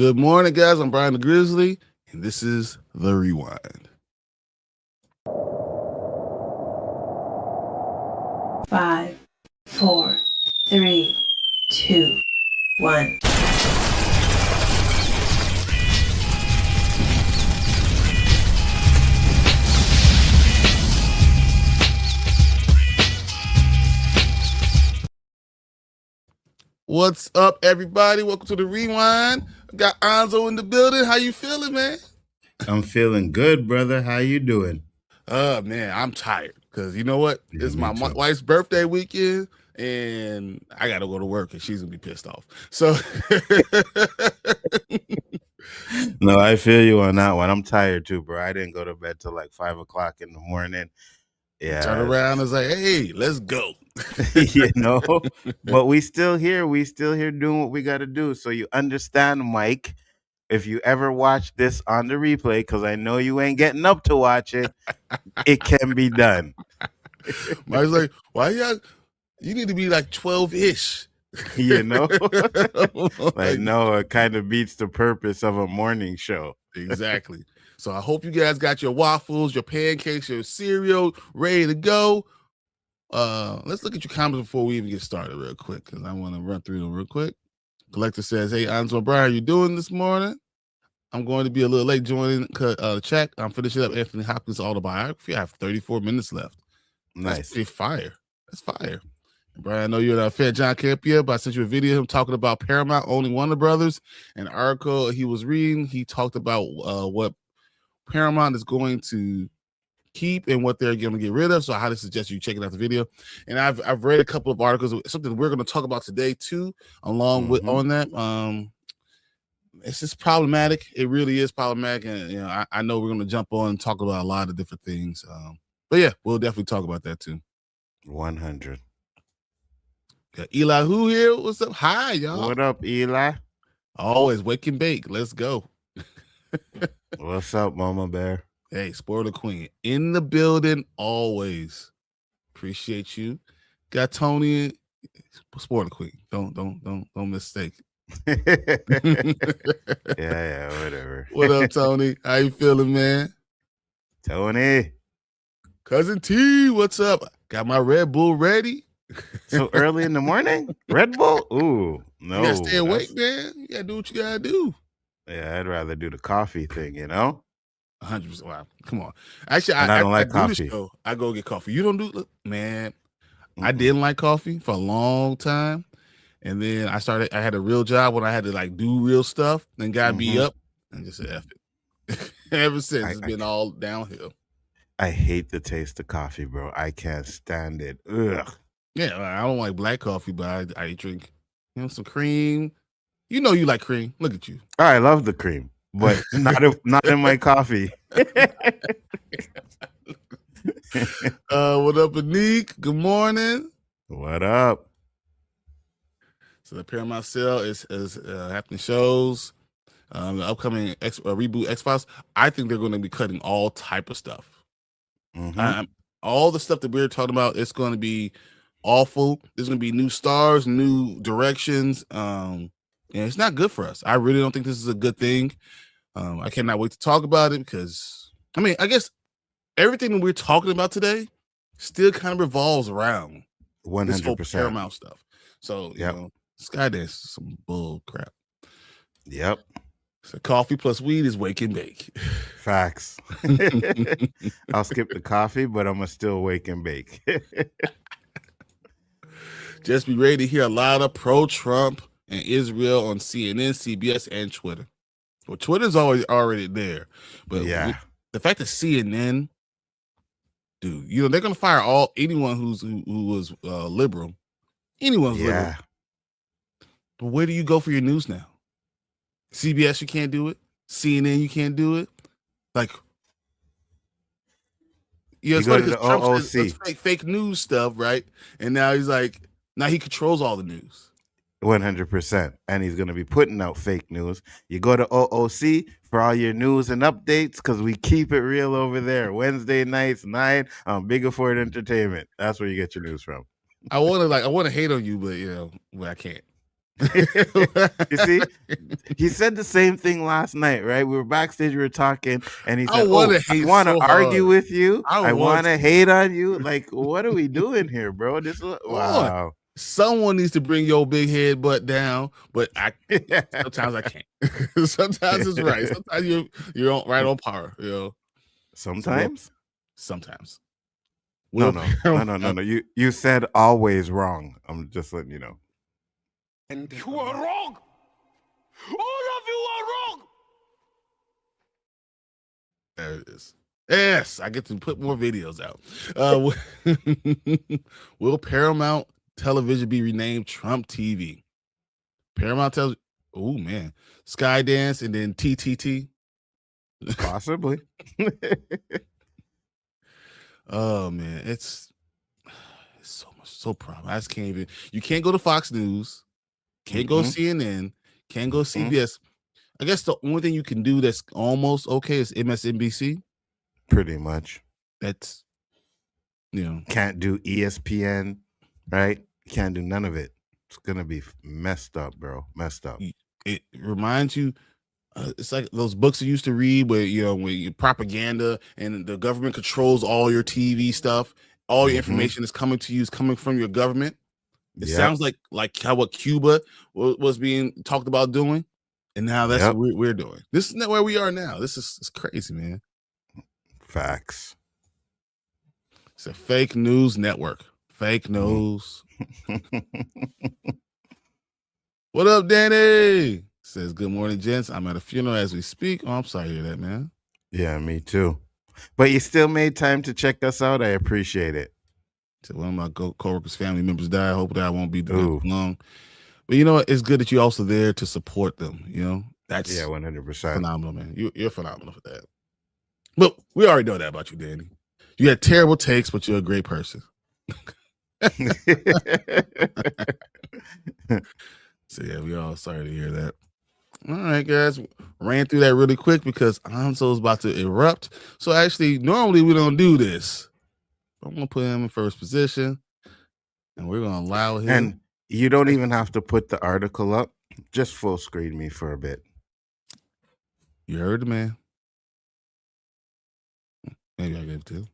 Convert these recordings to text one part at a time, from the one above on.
Good morning, guys. I'm Bryon the Grizzly, and this is The Rewind. 5, 4, 3, 2, 1. What's up, everybody? Welcome to The Rewind. I got Nzo in the building. How you feeling, man? I'm feeling good, brother. How you doing? Man, I'm tired because you know what? Yeah, It's me my too. wife's birthday weekend, and I got to go to work, and she's gonna be pissed off. So, No, I feel you on that one. I'm tired too, bro. I didn't go to bed till like 5 o'clock in the morning. Yeah, turn around and say, "Hey, let's go." but we still here. We still here doing what we got to do. So you understand, Mike. If you ever watch this on the replay, because I know you ain't getting up to watch it, it can be done. Mike's like, "Why y'all? You need to be like 12-ish." Like, no, it kind of beats the purpose of a morning show. Exactly. So I hope you guys got your waffles, your pancakes, your cereal ready to go. Let's look at your comments before we even get started real quick, because I want to run through them real quick. Collector says, "Hey, Nzo and Bryon, how you doing this morning? I'm going to be a little late joining the chat. I'm finishing up Anthony Hopkins' autobiography. I have 34 minutes left." Nice. That's pretty fire. That's fire. Bryon, I know you're not a fan of John Campia, but I sent you a video of him talking about Paramount owning Warner Brothers. An article he was reading, he talked about what Paramount is going to keep and what they're going to get rid of. So I highly suggest you checking out the video. And I've read a couple of articles, something we're going to talk about today too, along with on that. It's just problematic. It really is problematic. And I know we're going to jump on and talk about a lot of different things. But yeah, we'll definitely talk about that too. 100. Got Eli Who here. What's up? Hi, y'all. What up, Eli? Always wake and bake. Let's go. What's up, Mama Bear? Hey, Spoiler Queen in the building always. Appreciate you. Got Tony, Spoiler Queen. Don't mistake. yeah, whatever. What up, Tony? How you feeling, man? Tony. Cousin T, what's up? Got my Red Bull ready. So early in the morning? Red Bull? Ooh, no. You gotta stay awake, man. You gotta do what you gotta do. Yeah, I'd rather do the coffee thing, 100%. Wow, come on. Actually, I don't like coffee. I go get coffee. You don't do, man. I didn't like coffee for a long time, and then I had a real job when I had to like do real stuff. Then got be up and just said F it. Ever since it's been all downhill. I hate the taste of coffee, bro. I can't stand it. Ugh. Yeah, I don't like black coffee, but I drink, some cream. You know you like cream. Look at you. I love the cream, but not in my coffee. What up, Anik? Good morning. What up? So the Paramount sale is happening. Shows the upcoming reboot X-Files. I think they're going to be cutting all type of stuff. All the stuff that we're talking about, it's going to be awful. There's going to be new stars, new directions. And it's not good for us. I really don't think this is a good thing. I cannot wait to talk about it because, I guess everything that we're talking about today still kind of revolves around 100% this whole Paramount stuff. So, Skydance is some bull crap. Yep. So coffee plus weed is wake and bake. Facts. I'll skip the coffee, but I'm going to still wake and bake. Just be ready to hear a lot of pro-Trump and Israel on CNN, CBS, and Twitter. Well, Twitter's already there. But the fact that CNN, dude, they're going to fire anyone who was liberal. Anyone who's liberal. But where do you go for your news now? CBS, you can't do it. CNN, you can't do it. Like, it's funny because Trump says fake news stuff, right? And now he's like, now he controls all the news. 100%. And he's going to be putting out fake news. You go to OOC for all your news and updates because we keep it real over there. Wednesday nights, 9 on Biggaford Entertainment. That's where you get your news from. I want to hate on you, but but I can't. You see, he said the same thing last night, right? We were backstage, we were talking, and he I said, want "Oh, to I hate want to so argue hard. with you. I I want want to to. hate on you. Like, what are we doing here, bro? This is Come on. wow." Someone needs to bring your big head butt down, but sometimes I can't. Sometimes it's right. Sometimes you're right on par, So Sometimes? sometimes. No, Will no, no, no, no, no. You said always wrong. I'm just letting you know. And you are wrong. All of you are wrong. There it is. Yes, I get to put more videos out. Will Paramount Television be renamed Trump TV? Paramount Television. Oh man, Skydance and then TTT. Possibly. Oh man, it's so problem. I just can't even. You can't go to Fox News, can't go CNN, can't go CBS. I guess the only thing you can do that's almost okay is MSNBC. Pretty much. That's Can't do ESPN, right? Can't do none of it. It's gonna be messed up, bro. Messed up. It reminds you. It's like those books you used to read where when you propaganda and the government controls all your TV stuff, all your information is coming to you, is coming from your government. It sounds like how what Cuba was being talked about doing, and now that's what we're doing. This is not where we are now. This is crazy, man. Facts. It's a fake news network. Fake news. What up, Danny? Says, good morning, gents. I'm at a funeral as we speak. Oh, I'm sorry to hear that, man. Yeah, me too. But you still made time to check us out. I appreciate it. So one of my co-workers' family members died. Hopefully I won't be long. But you know what? It's good that you're also there to support them. That's 100%. phenomenal, man. You're phenomenal for that. But we already know that about you, Danny. You had terrible takes, but you're a great person. So yeah, we all sorry to hear that. All right, guys, ran through that really quick because Nzo's about to erupt. So actually, normally we don't do this. I'm gonna put him in first position, and we're gonna allow him. And you don't even have to put the article up. Just full screen me for a bit. You heard the man. Maybe I gave two.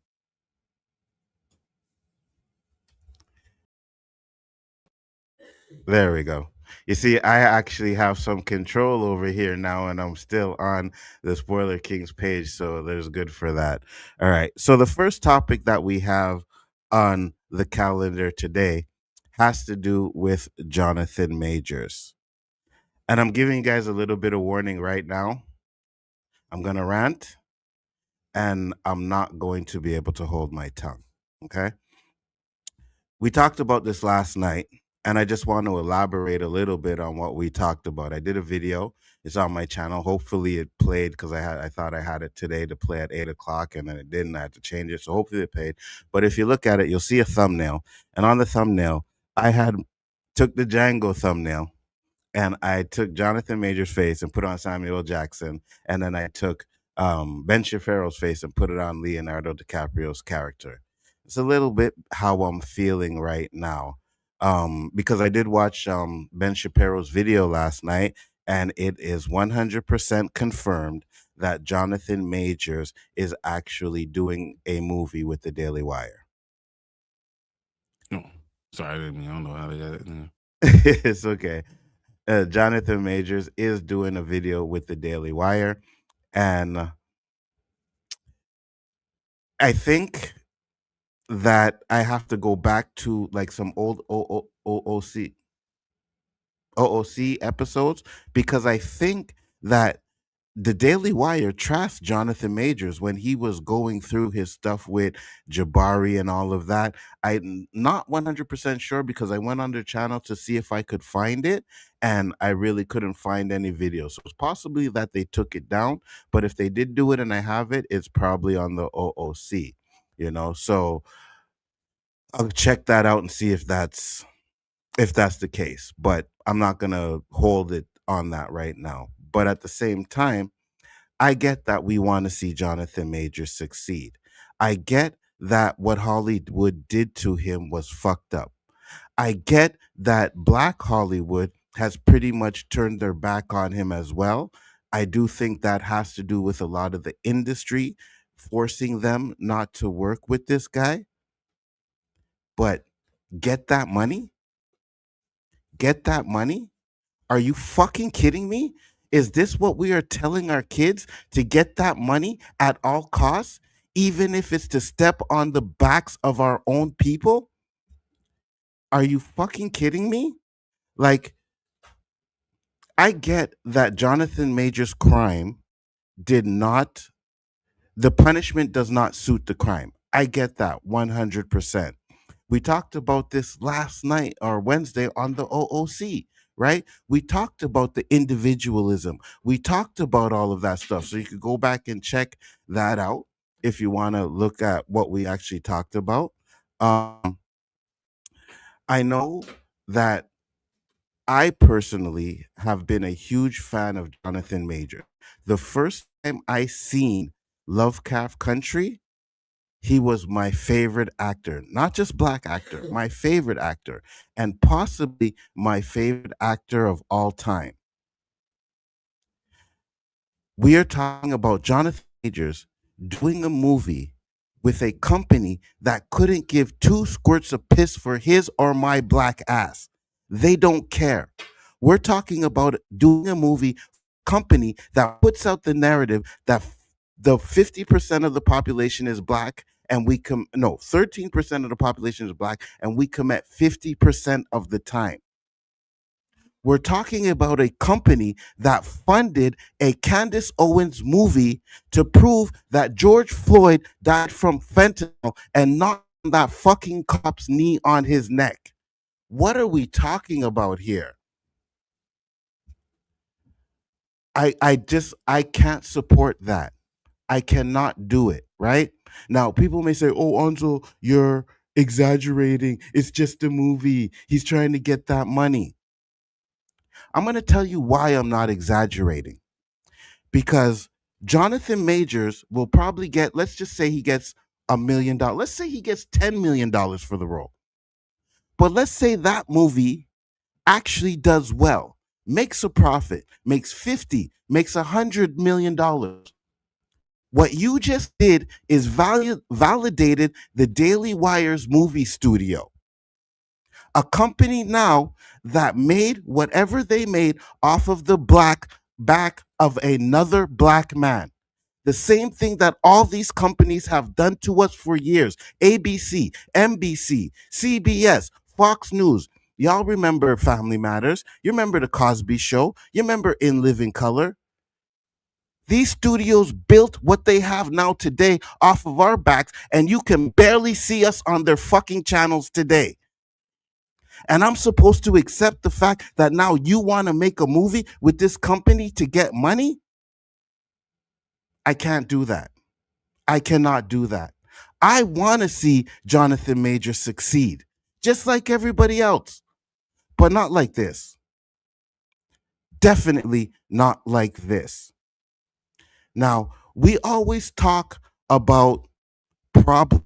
There we go. You see, I actually have some control over here now, and I'm still on the Spoiler Kings page, so there's good for that. All right. So the first topic that we have on the calendar today has to do with Jonathan Majors. And I'm giving you guys a little bit of warning right now. I'm going to rant, and I'm not going to be able to hold my tongue. Okay? We talked about this last night, and I just want to elaborate a little bit on what we talked about. I did a video. It's on my channel. Hopefully it played because I thought I had it today to play at 8 o'clock, and then it didn't. I had to change it. So hopefully it played. But if you look at it, you'll see a thumbnail. And on the thumbnail, I took the Django thumbnail, and I took Jonathan Major's face and put it on Samuel L. Jackson. And then I took Ben Shapiro's face and put it on Leonardo DiCaprio's character. It's a little bit how I'm feeling right now. Because I did watch Ben Shapiro's video last night, and it is 100% confirmed that Jonathan Majors is actually doing a movie with the Daily Wire. Oh, sorry, I don't know how they got it. It's okay. Jonathan Majors is doing a video with the Daily Wire, and I think that I have to go back to like some old OOC episodes, because I think that the Daily Wire trashed Jonathan Majors when he was going through his stuff with Jabari and all of that. I'm not 100% sure because I went on their channel to see if I could find it, and I really couldn't find any videos. So it's possibly that they took it down, but if they did do it and I have it, it's probably on the OOC, So I'll check that out and see if that's the case, but I'm not going to hold it on that right now. But at the same time, I get that we want to see Jonathan Majors succeed. I get that what Hollywood did to him was fucked up. I get that Black Hollywood has pretty much turned their back on him as well. I do think that has to do with a lot of the industry forcing them not to work with this guy. But get that money? Get that money? Are you fucking kidding me? Is this what we are telling our kids, to get that money at all costs, even if it's to step on the backs of our own people? Are you fucking kidding me? Like, I get that Jonathan Major's crime did not, the punishment does not suit the crime. I get that 100%. We talked about this last night or Wednesday on the OOC, right? We talked about the individualism. We talked about all of that stuff. So you could go back and check that out if you want to look at what we actually talked about. I know that I personally have been a huge fan of Jonathan Major. The first time I seen Lovecraft Country, he was my favorite actor, not just black actor, my favorite actor, and possibly my favorite actor of all time. We are talking about Jonathan Majors doing a movie with a company that couldn't give two squirts of piss for his or my black ass. They don't care. We're talking about doing a movie company that puts out the narrative that the 50% of the population is black and we 13% of the population is black and we commit 50% of the time. We're talking about a company that funded a Candace Owens movie to prove that George Floyd died from fentanyl and not that fucking cop's knee on his neck. What are we talking about here? I can't support that. I cannot do it, right? Now, people may say, oh, Nzo, you're exaggerating. It's just a movie. He's trying to get that money. I'm going to tell you why I'm not exaggerating. Because Jonathan Majors will probably get, let's just say he gets $1 million. Let's say he gets $10 million for the role. But let's say that movie actually does well, makes a profit, makes 50, makes $100 million. What you just did is validated the Daily Wire's movie studio, a company now that made whatever they made off of the back of another black man. The same thing that all these companies have done to us for years. ABC, NBC, CBS, Fox News. Y'all remember Family Matters. You remember The Cosby Show. You remember In Living Color. These studios built what they have now today off of our backs, and you can barely see us on their fucking channels today. And I'm supposed to accept the fact that now you want to make a movie with this company to get money? I can't do that. I cannot do that. I want to see Jonathan Major succeed, just like everybody else, but not like this. Definitely not like this. Now, we always talk about problems.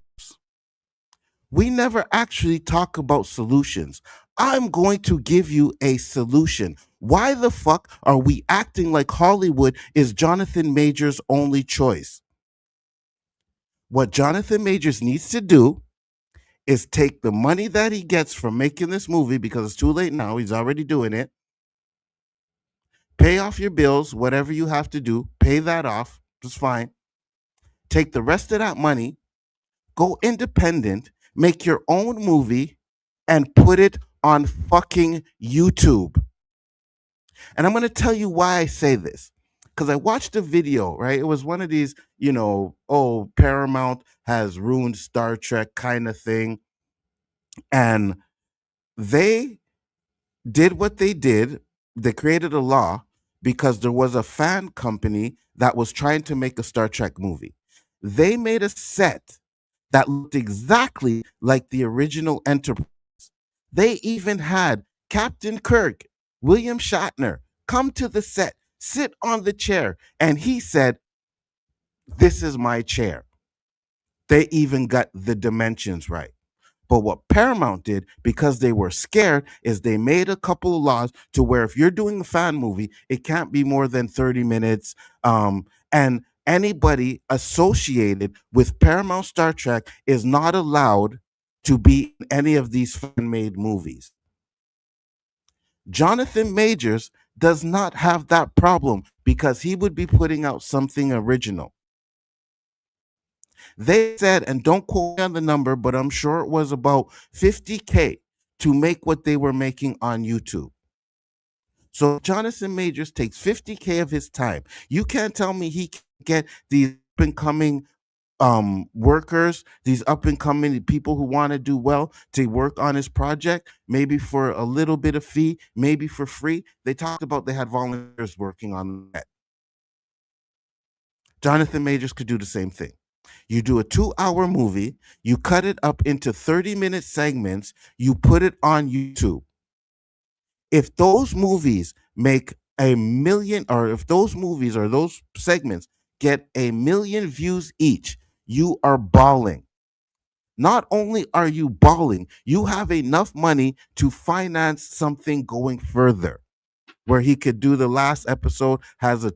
We never actually talk about solutions. I'm going to give you a solution. Why the fuck are we acting like Hollywood is Jonathan Major's only choice? What Jonathan Majors needs to do is take the money that he gets from making this movie, because it's too late now, he's already doing it. Pay off your bills, whatever you have to do, pay that off, it's fine. Take the rest of that money, go independent, make your own movie, and put it on fucking YouTube. And I'm going to tell you why I say this. Because I watched a video, right? It was one of these, oh, Paramount has ruined Star Trek kind of thing. And they did what they did. They created a law because there was a fan company that was trying to make a Star Trek movie. They made a set that looked exactly like the original Enterprise. They even had Captain Kirk, William Shatner, come to the set, sit on the chair, and he said, "This is my chair." They even got the dimensions right. But what Paramount did, because they were scared, is they made a couple of laws to where if you're doing a fan movie, it can't be more than 30 minutes. And anybody associated with Paramount Star Trek is not allowed to be in any of these fan-made movies. Jonathan Majors does not have that problem because he would be putting out something original. They said, and don't quote me on the number, but I'm sure it was about $50K to make what they were making on YouTube. So Jonathan Majors takes $50K of his time. You can't tell me he can get these up and coming workers, these up and coming people who want to do well to work on his project, maybe for a little bit of fee, maybe for free. They talked about they had volunteers working on that. Jonathan Majors could do the same thing. You do a 2-hour movie, you cut it up into 30-minute segments, you put it on YouTube. If those movies make a million, or if those movies or those segments get 1 million views each, you are balling. Not only are you balling, you have enough money to finance something going further, where he could do the last episode, has a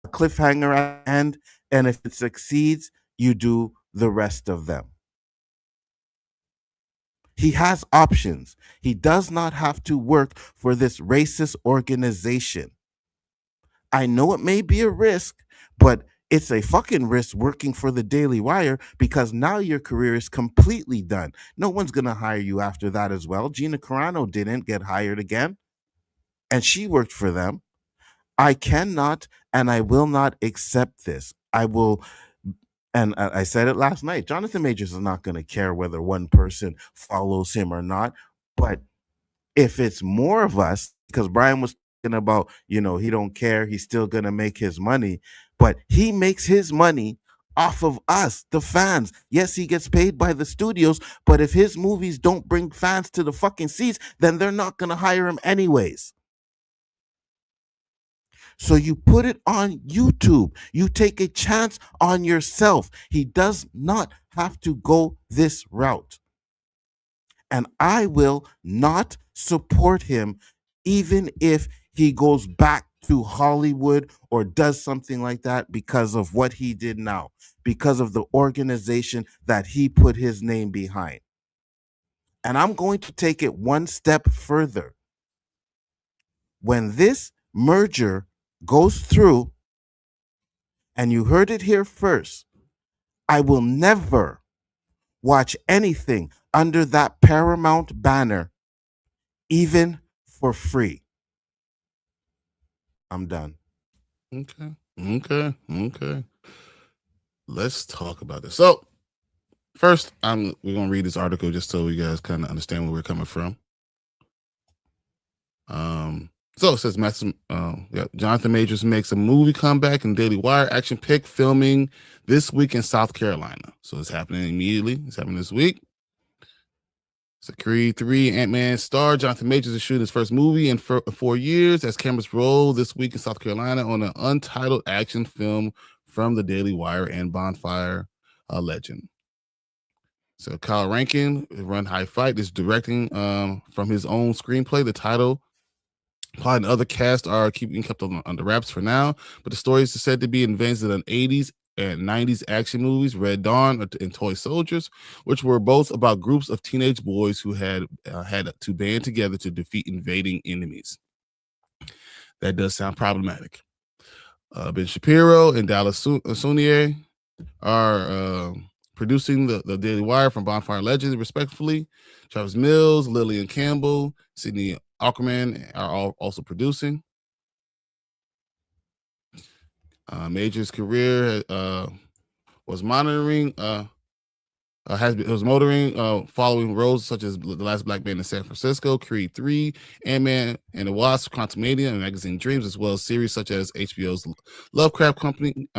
cliffhanger at the end, and if it succeeds, you do the rest of them. He has options. He does not have to work for this racist organization. I know it may be a risk, but it's a fucking risk working for the Daily Wire, because now your career is completely done. No one's going to hire you after that as well. Gina Carano didn't get hired again, and she worked for them. I cannot and I will not accept this. I will, and I said it last night, Jonathan Majors is not going to care whether one person follows him or not. But if it's more of us, because Bryon was talking about, he don't care, he's still going to make his money, but he makes his money off of us, the fans. Yes, he gets paid by the studios, but if his movies don't bring fans to the fucking seats, then they're not going to hire him anyways. So you put it on YouTube. You take a chance on yourself. He does not have to go this route. And I will not support him, even if he goes back to Hollywood or does something like that, because of what he did now, because of the organization that he put his name behind. And I'm going to take it one step further. When this merger goes through, and you heard it here first, I will never watch anything under that Paramount banner, even for free. I'm done. Okay. Let's talk about this. So first, we're gonna read this article just so you guys kind of understand where we're coming from. So it says Jonathan Majors makes a movie comeback in Daily Wire action pick, filming this week in South Carolina. So it's happening immediately. It's happening this week. So Creed 3 Ant-Man star Jonathan Majors is shooting his first movie in 4 years as cameras roll this week in South Carolina on an untitled action film from the Daily Wire and Bonfire legend. So Kyle Rankin, Run High Fight, is directing from his own screenplay. The title, Plot and other cast are kept under wraps for now, but the story is said to be in veins of the 80s and 90s action movies Red Dawn and Toy Soldiers, which were both about groups of teenage boys who had to band together to defeat invading enemies. That does sound problematic. Ben Shapiro and Dallas Sunier are producing the Daily Wire from Bonfire Legends, respectively. Travis Mills, Lillian Campbell, Sydney Ackerman are all also producing. Major's career was motoring following roles such as The Last Black Man in San Francisco, Creed 3, Ant-Man and the Wasp, Quantumania, and Magazine Dreams, as well as series such as HBO's Lovecraft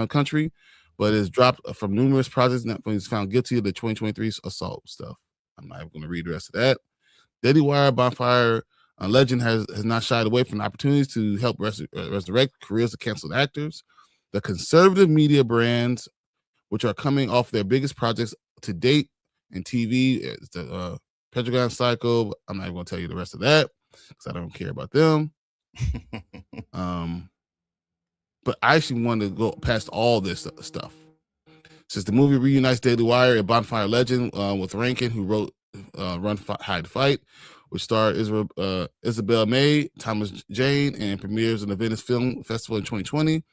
Country, but is dropped from numerous projects when he's found guilty of the 2023 assault stuff. I'm not even going to read the rest of that. Daily Wire Bonfire Legend has not shied away from opportunities to help resurrect careers of canceled actors. The conservative media brands, which are coming off their biggest projects to date, and TV. It's the Petrogon cycle. I'm not even going to tell you the rest of that because I don't care about them. But I actually wanted to go past all this stuff. Since the movie reunites Daily Wire, a bonfire legend with Rankin, who wrote Run, Hide, Fight, which starred Isabel May, Thomas Jane, and premieres in the Venice Film Festival in 2020.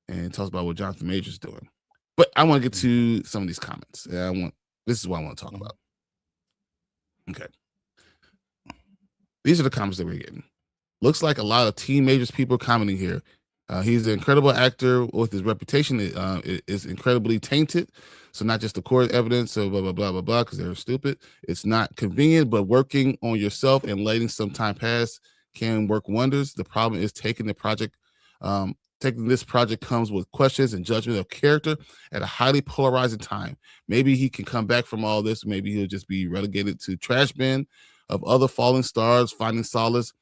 And talks about what Jonathan Majors is doing. But I want to get to some of these comments. This is what I want to talk about. Okay. These are the comments that we're getting. Looks like a lot of Team Majors people commenting here. He's an incredible actor with his reputation is incredibly tainted. So not just the court evidence, so blah, blah, blah, blah, blah, because they're stupid. It's not convenient, but working on yourself and letting some time pass can work wonders. The problem is taking this project comes with questions and judgment of character at a highly polarizing time. Maybe he can come back from all this. Maybe he'll just be relegated to trash bin of other falling stars, finding solace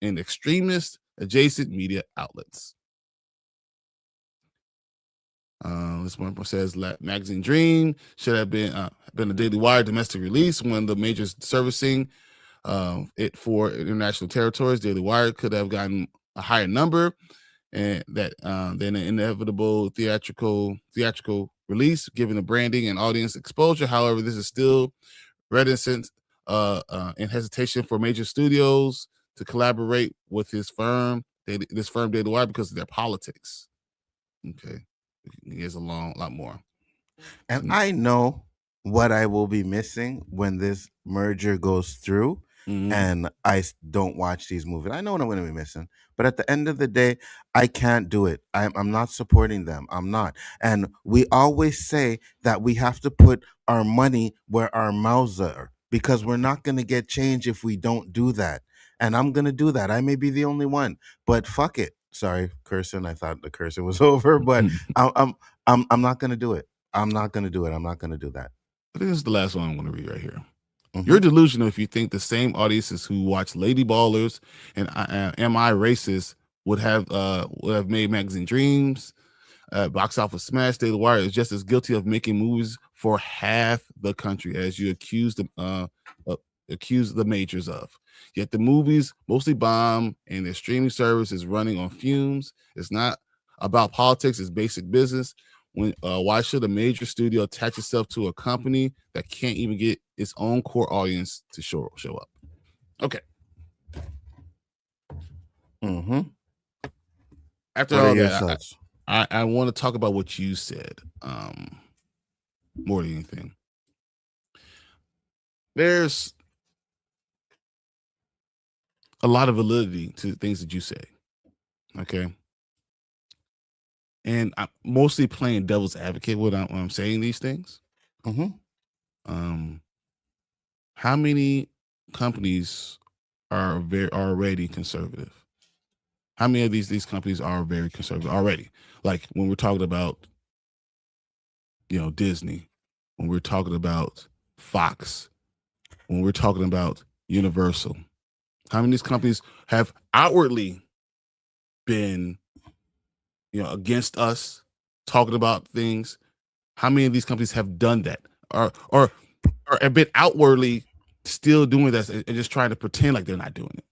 in extremist adjacent media outlets. This one says Magazine Dream should have been a Daily Wire domestic release when the majors servicing it for international territories. Daily Wire could have gotten a higher number, and that then an inevitable theatrical release, given the branding and audience exposure. However, this is still reticence and hesitation for major studios to collaborate with this firm Daily Wire because of their politics. Okay. There's a lot more. And I know what I will be missing when this merger goes through and I don't watch these movies. I know what I'm going to be missing. But at the end of the day, I can't do it. I'm not supporting them. I'm not. And we always say that we have to put our money where our mouths are because we're not going to get change if we don't do that. And I'm going to do that. I may be the only one, but fuck it. Sorry, cursing. I thought the cursing was over, but I'm not gonna do it. I'm not gonna do it. I'm not gonna do that. I think this is the last one I'm gonna read right here. You're delusional if you think the same audiences who watch Lady Ballers and Am I Racist would have made Magazine Dreams, box office smash. Daily Wire is just as guilty of making movies for half the country as you accuse the majors of. Yet the movies mostly bomb and their streaming service is running on fumes. It's not about politics, it's basic business. Why should a major studio attach itself to a company that can't even get its own core audience to show up? Okay. After all that, I want to talk about what you said more than anything. There's a lot of validity to the things that you say. Okay. And I'm mostly playing devil's advocate when I'm saying these things. How many companies are already conservative? How many of these companies are very conservative already? Like when we're talking about, Disney, when we're talking about Fox, when we're talking about Universal, how many of these companies have outwardly been, against us, talking about things? How many of these companies have done that, or have been outwardly still doing that and just trying to pretend like they're not doing it?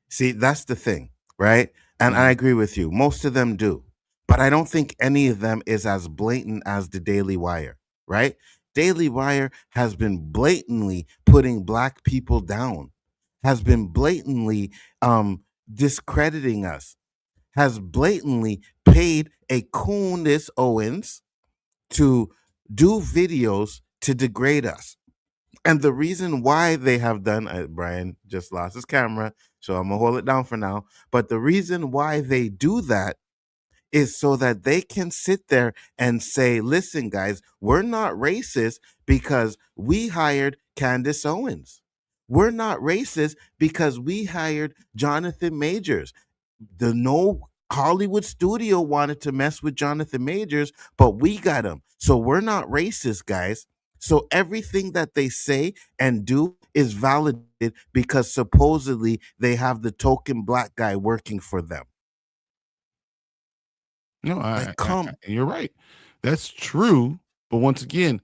See, that's the thing, right? And I agree with you. Most of them do, but I don't think any of them is as blatant as the Daily Wire, right? Daily Wire has been blatantly putting Black people down, has been blatantly discrediting us, has blatantly paid a Candace Owens to do videos to degrade us. And the reason why they have done, Bryon just lost his camera, so I'm going to hold it down for now. But the reason why they do that is so that they can sit there and say, listen, guys, we're not racist because we hired Candace Owens. We're not racist because we hired Jonathan Majors. No Hollywood studio wanted to mess with Jonathan Majors, but we got him. So we're not racist, guys. So everything that they say and do is validated because supposedly they have the token Black guy working for them. No, you're right. That's true. But once again,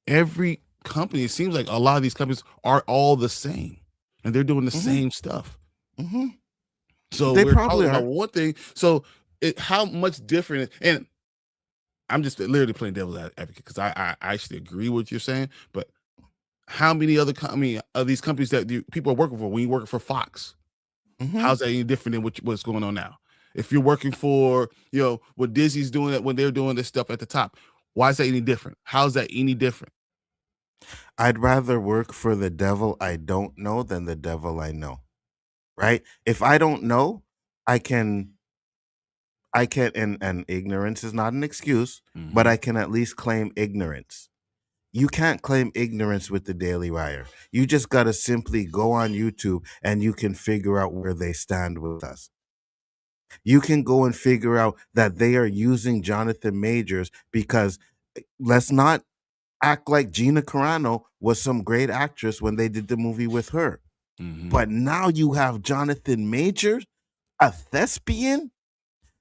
every company, it seems like a lot of these companies are all the same, and they're doing the Mhm. same stuff. Mm-hmm. So They we're probably talking about are. one thing. So how much different? And I'm just literally playing devil's advocate because I actually agree with what you're saying. But how many other of these companies that people are working for? When you're working for Fox, Mm-hmm. how's that any different than what's going on now? If you're working for, what Disney's doing it when they're doing this stuff at the top, why is that any different? How's that any different? I'd rather work for the devil I don't know than the devil I know. Right? If I don't know, I can and ignorance is not an excuse, but Mhm. I can at least claim ignorance. You can't claim ignorance with the Daily Wire. You just got to simply go on YouTube and you can figure out where they stand with us. You can go and figure out that they are using Jonathan Majors because let's not act like Gina Carano was some great actress when they did the movie with her. Mhm. But now you have Jonathan Majors, a thespian,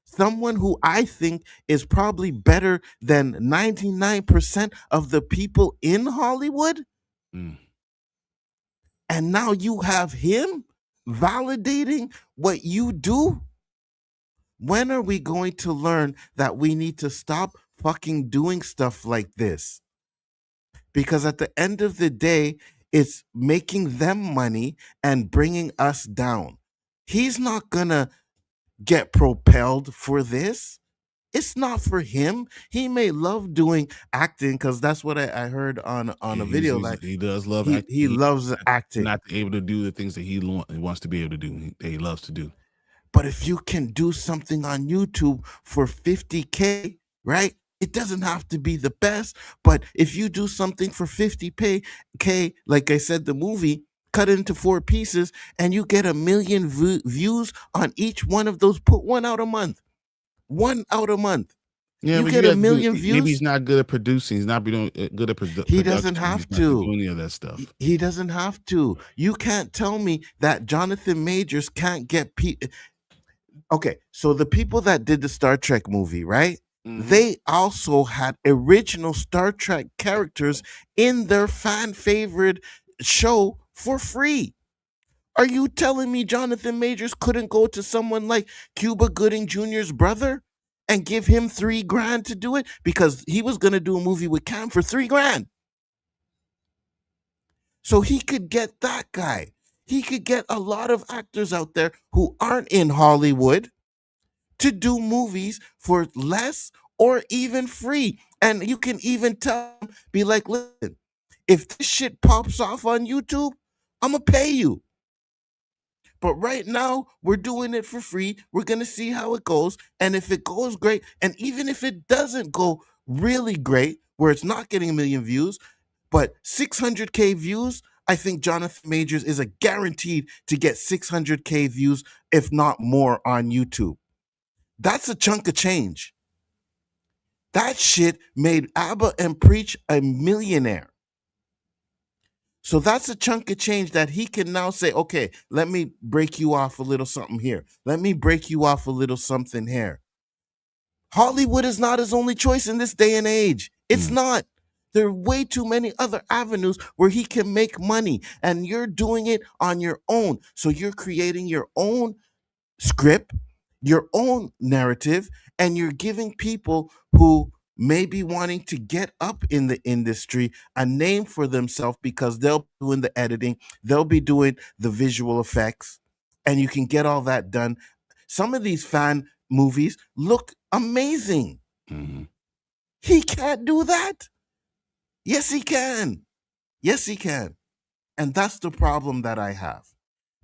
someone who I think is probably better than 99% of the people in Hollywood. Mm. And now you have him validating what you do. When are we going to learn that we need to stop fucking doing stuff like this? Because at the end of the day, it's making them money and bringing us down. He's not gonna get propelled for this. It's not for him. He may love doing acting because that's what I heard on Yeah, a video. Like he does love he acting. he loves acting. Not able to do the things that he wants to be able to do. That he loves to do. But if you can do something on YouTube for 50K, right? It doesn't have to be the best, but if you do something for 50K, like I said, the movie, cut it into 4 pieces, and you get 1 million views on each one of those, put one out a month. One out a month. Yeah, You but get you a have to do. million Maybe he's views. not good at producing. He's not doing good at He doesn't production. have He's not doing to. any of that stuff. He doesn't have to. You can't tell me that Jonathan Majors can't get okay, so the people that did the Star Trek movie, right? Mhm. They also had original Star Trek characters in their fan favorite show for free. Are you telling me Jonathan Majors couldn't go to someone like Cuba Gooding Jr.'s brother and give him $3,000 to do it? Because he was going to do a movie with Cam for $3,000. So he could get that guy. He could get a lot of actors out there who aren't in Hollywood to do movies for less or even free. And you can even tell them, be like, listen, if this shit pops off on YouTube, I'm going to pay you. But right now, we're doing it for free. We're going to see how it goes. And if it goes great, and even if it doesn't go really great, where it's not getting 1 million views, but 600K views, I think Jonathan Majors is a guaranteed to get 600K views, if not more, on YouTube. That's a chunk of change. That shit made ABBA and Preach a millionaire. So that's a chunk of change that he can now say, okay, let me break you off a little something here. Let me break you off a little something here. Hollywood is not his only choice in this day and age. It's not. There are way too many other avenues where he can make money, and you're doing it on your own. So you're creating your own script, your own narrative, and you're giving people who may be wanting to get up in the industry a name for themselves because they'll be doing the editing, they'll be doing the visual effects, and you can get all that done. Some of these fan movies look amazing. Mm-hmm. He can't do that. Yes, he can. Yes, he can. And that's the problem that I have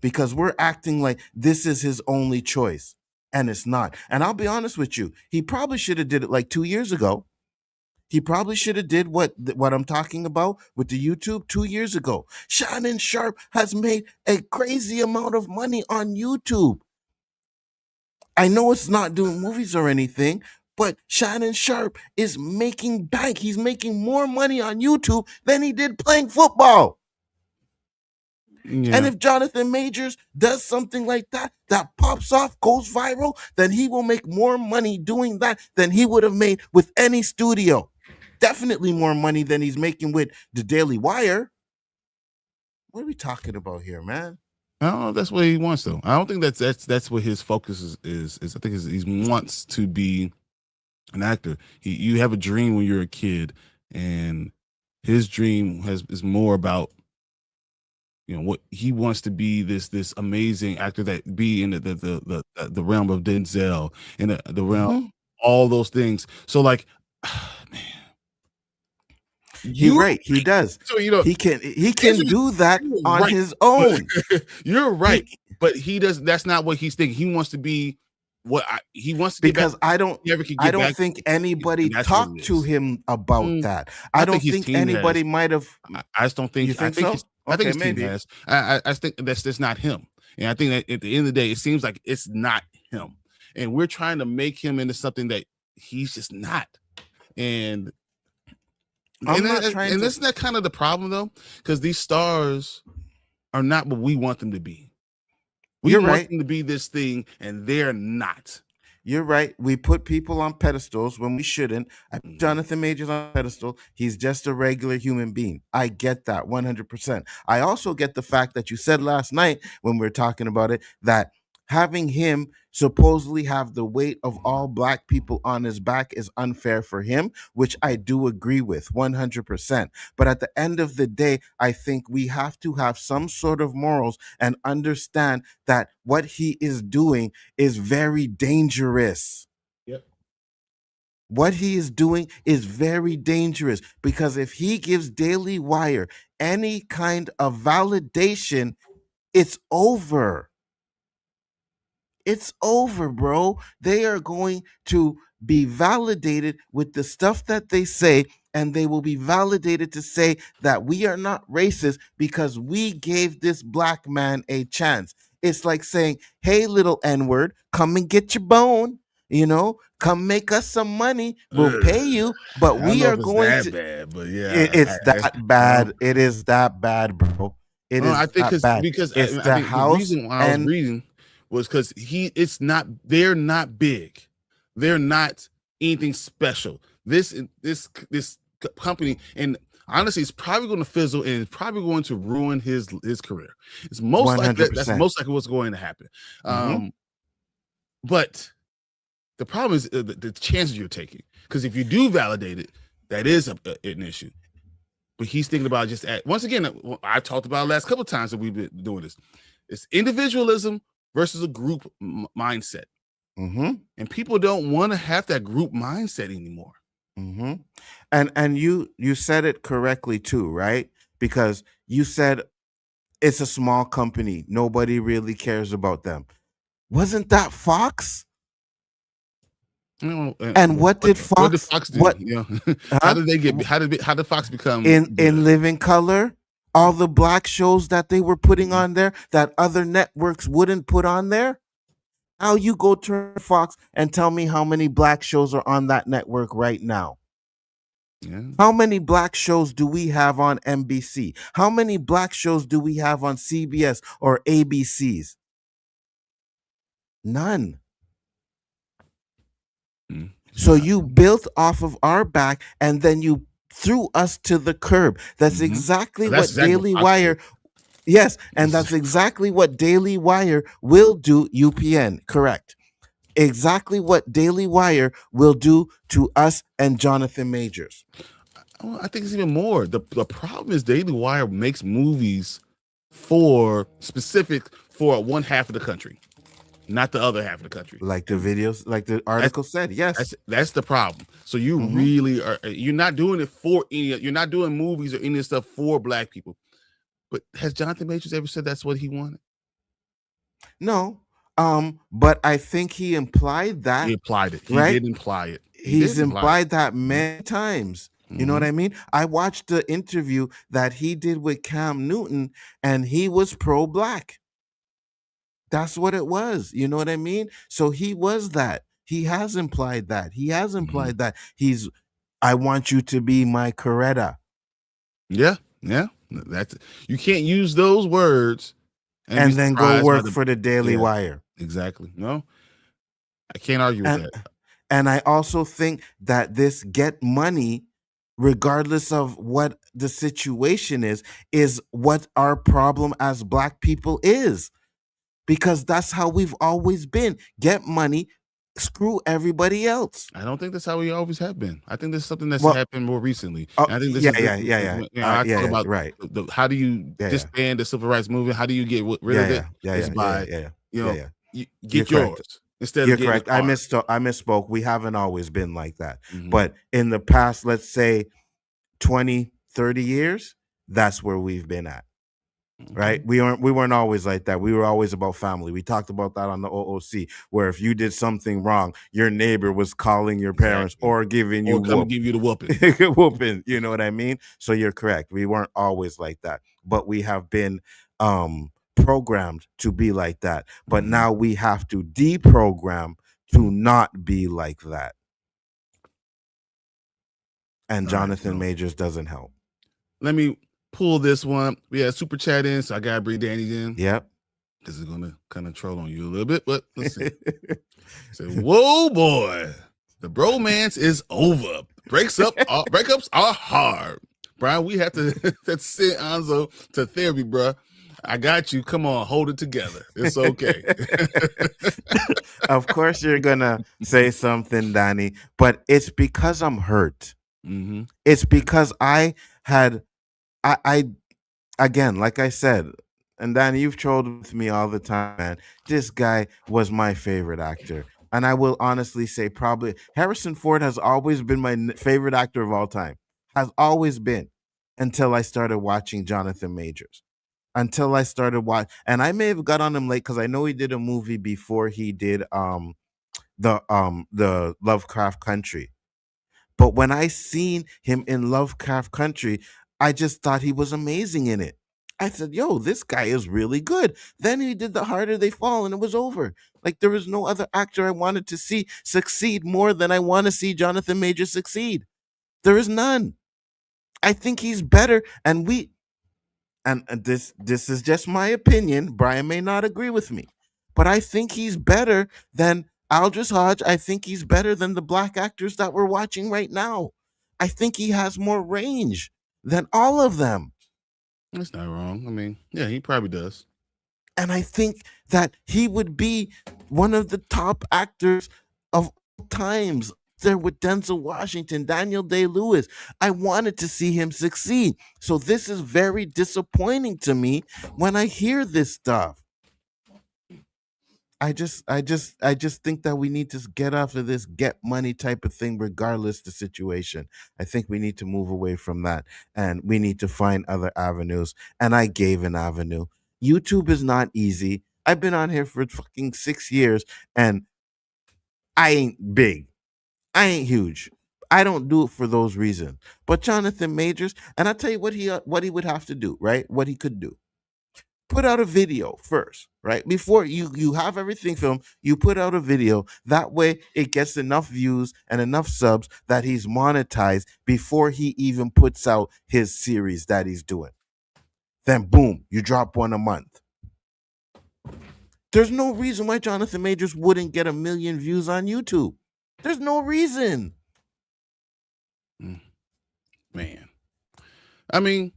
because we're acting like this is his only choice and it's not. And I'll be honest with you, he probably should have did it like 2 years ago. He probably should have did what I'm talking about with the YouTube 2 years ago. Shannon Sharp has made a crazy amount of money on YouTube. I know it's not doing movies or anything, but Shannon Sharp is making bank. He's making more money on YouTube than he did playing football. Yeah. And if Jonathan Majors does something like that, that pops off, goes viral, then he will make more money doing that than he would have made with any studio. definitely more money than he's making with the Daily Wire. What are we talking about here, man? I don't know if that's what he wants though. I don't think that's what his focus is. I think he wants to be an actor. You have a dream when you're a kid, and his dream is more about, you know, what he wants to be, this amazing actor that be in the realm of Denzel, in the realm, all those things. So like, man, You're right. He does. So you know he can do that on his own. You're right, but he does. That's not what he's thinking. He wants to be he wants to, because I don't think anybody talked to him about that. I don't think anybody might have. I just don't think. You think so? I think his team has. I think that's just not him. And I think that at the end of the day, it seems like it's not him. And we're trying to make him into something that he's just not. And isn't that kind of the problem though? Because these stars are not what we want them to be. We want them to be this thing, and they're not. You're right. We put people on pedestals when we shouldn't. I put Jonathan Majors on a pedestal. He's just a regular human being. I get that 100%. I also get the fact that you said last night when we were talking about it, that having him supposedly have the weight of all Black people on his back is unfair for him, which I do agree with 100%. But at the end of the day, I think we have to have some sort of morals and understand that what he is doing is very dangerous. Yep. What he is doing is very dangerous, because if he gives Daily Wire any kind of validation, it's over. It's over, bro. They are going to be validated with the stuff that they say, and they will be validated to say that we are not racist because we gave this Black man a chance. It's like saying, hey, little N-word, come and get your bone. You know, come make us some money. We'll pay you, but we are going to. Bad, but yeah, it's that bad. It is that bad, bro. It is. I think because it's the house. The reason why I was reading was because they're not big. They're not anything special. This company, and honestly, it's probably going to fizzle and it's probably going to ruin his career. It's most likely that's most likely what's going to happen. But the problem is the chances you're taking, because if you do validate it, that is an issue. But he's thinking about once again, I talked about the last couple of times that we've been doing this. It's individualism versus a group mindset. And people don't want to have that group mindset anymore. And you said it correctly too, right? Because you said it's a small company. Nobody really cares about them. Wasn't that Fox? And what did Fox do? How did Fox become in Living Color? All the Black shows that they were putting on there that other networks wouldn't put on there. Now you go turn Fox and tell me how many Black shows are on that network right now. Yeah. How many Black shows do we have on NBC? How many Black shows do we have on CBS or ABCs? None. So you built off of our back, and then you threw us to the curb. That's exactly what Daily Wire. Yes, and that's exactly what Daily Wire will do. UPN, correct. Exactly what Daily Wire will do to us and Jonathan Majors. I think it's even more. The problem is Daily Wire makes movies specific for one half of the country, not the other half of the country. Like the videos, like the article said. Yes, that's the problem. So you really are. You're not doing it for any. You're not doing movies or any of this stuff for Black people. But has Jonathan Majors ever said that's what he wanted? No. But I think he implied that. He implied it. He did imply it. He's implied that many times. You know what I mean? I watched the interview that he did with Cam Newton, and he was pro-Black. That's what it was. You know what I mean? So he was that. He has implied that. He has implied that I want you to be my Coretta. Yeah. That's you can't use those words and then go work for the Daily Wire. Exactly. No, I can't argue with that. And I also think that this get money regardless of what the situation is what our problem as Black people is. Because that's how we've always been. Get money, screw everybody else. I don't think that's how we always have been. I think this is something that's Well, happened more recently. And I think this yeah, is yeah, yeah, yeah. you know, I talk about Right. how do you Yeah, yeah. disband the civil rights movement? How do you get rid Yeah, of it? yeah, It's yeah, by yeah. you Yeah, know yeah. you You're get correct. yours instead You're of getting correct. a car. I misspoke. We haven't always been like that. Mhm. But in the past, let's say 20, 30 years, that's where we've been at. Right? We weren't always like that. We were always about family. We talked about that on the OOC, where if you did something wrong, your neighbor was calling your parents Exactly. or giving you Or come give you the whooping. whooping. You know what I mean? So you're correct. We weren't always like that, but we have been programmed to be like that. But Mhm. now we have to deprogram to not be like that. And All right, Jonathan so Majors doesn't help. let me pull this one. We had super chat in, so I gotta bring Danny in. Yep. This is gonna kind of troll on you a little bit, but let's see. Say, whoa, boy, the bromance is over. Breakups are hard. Brian, we have to let's send Nzo to therapy, bro. I got you. Come on, hold it together. It's okay. Of course you're gonna say something, Danny, but it's because I'm hurt. Mhm. It's because I again, like I said, and Danny, you've trolled with me all the time, man. This guy was my favorite actor. And I will honestly say, probably Harrison Ford has always been my favorite actor of all time. Has always been, until I started watching Jonathan Majors. Until I started watching, and I may have got on him late because I know he did a movie before he did the Lovecraft Country. But when I seen him in Lovecraft Country, I just thought he was amazing in it. I said, yo, this guy is really good. Then he did The Harder They Fall, and it was over. Like, there was no other actor I wanted to see succeed more than I want to see Jonathan Majors succeed. There is none. I think he's better. And this is just my opinion. Bryon may not agree with me, but I think he's better than Aldous Hodge. I think he's better than the Black actors that we're watching right now. I think he has more range than all of them. That's not wrong. I mean, yeah, he probably does. And I think that he would be one of the top actors of all times there with Denzel Washington, Daniel Day-Lewis. I wanted to see him succeed. So this is very disappointing to me when I hear this stuff. I just think that we need to get off of this get money type of thing, regardless the situation. I think we need to move away from that, and we need to find other avenues. And I gave an avenue. YouTube is not easy. I've been on here for fucking 6 years, and I ain't big. I ain't huge. I don't do it for those reasons. But Jonathan Majors, and I'll tell you what he would have to do, right? What he could do. Put out a video first, right? Before you have everything filmed, you put out a video. That way it gets enough views and enough subs that he's monetized before he even puts out his series that he's doing. Then boom, you drop one a month. There's no reason why Jonathan Majors wouldn't get 1 million views on YouTube. There's no reason. Man. I mean,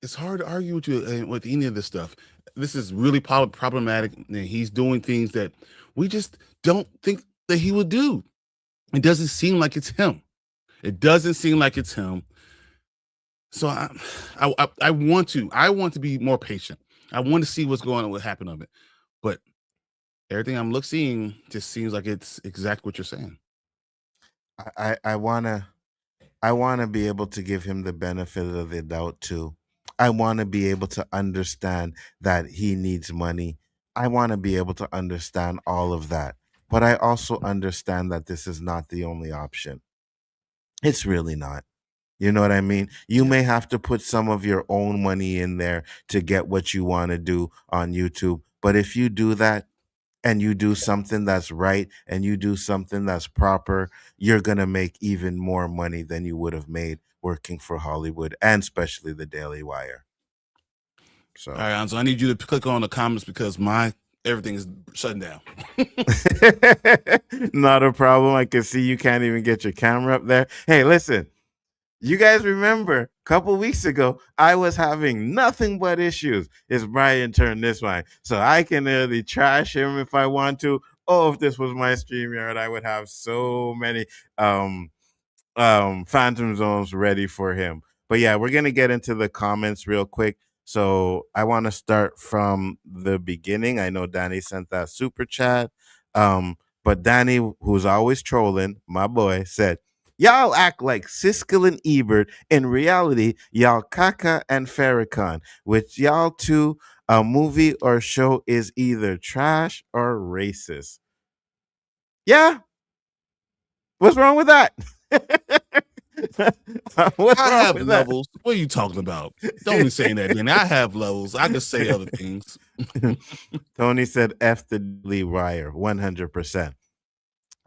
it's hard to argue with you with any of this stuff. This is really problematic, and he's doing things that we just don't think that he would do. It doesn't seem like it's him. It doesn't seem like it's him. So I want to be more patient. I want to see what's going on, what happened of it. But everything I'm seeing just seems like it's exactly what you're saying. I wanna be able to give him the benefit of the doubt too. I want to be able to understand that he needs money. I want to be able to understand all of that. But I also understand that this is not the only option. It's really not. You know what I mean? You may have to put some of your own money in there to get what you want to do on YouTube. But if you do that and you do something that's right and you do something that's proper, you're going to make even more money than you would have made working for Hollywood, and especially the Daily Wire. So, all right, Anzo, I need you to click on the comments because everything is shutting down. not a problem. I can see you can't even get your camera up there. Hey, listen, You guys remember a couple weeks ago, I was having nothing but issues. It's Bryon turned this way. So I can really trash him if I want to. Oh, if this was my StreamYard, I would have so many um phantom zones ready for him. But yeah, we're gonna get into the comments real quick. So I want to start from the beginning. I know Danny sent that super chat. But Danny, who's always trolling, my boy, said, "Y'all act like Siskel and Ebert. In reality, y'all Kaka and Farrakhan. With y'all two, a movie or show is either trash or racist." Yeah, what's wrong with that? What's I wrong have with that? levels. What are you talking about? Don't be saying that, Danny. I have levels. I can say other things. Tony said F the Lee Wire, 100%.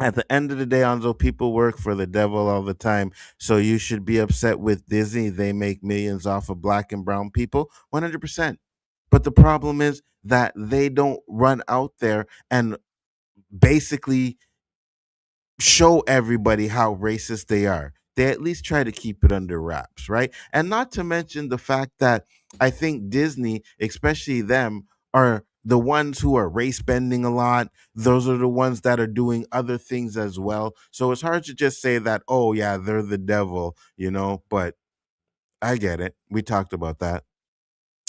At the end of the day, Anzo, people work for the devil all the time. So you should be upset with Disney. They make millions off of black and brown people, 100%. But the problem is that they don't run out there and basically show everybody how racist they are. They at least try to keep it under wraps, right? And not to mention the fact that I think Disney, especially them, are the ones who are race bending a lot. Those are the ones that are doing other things as well. So it's hard to just say that, oh, yeah, they're the devil, but I get it. We talked about that.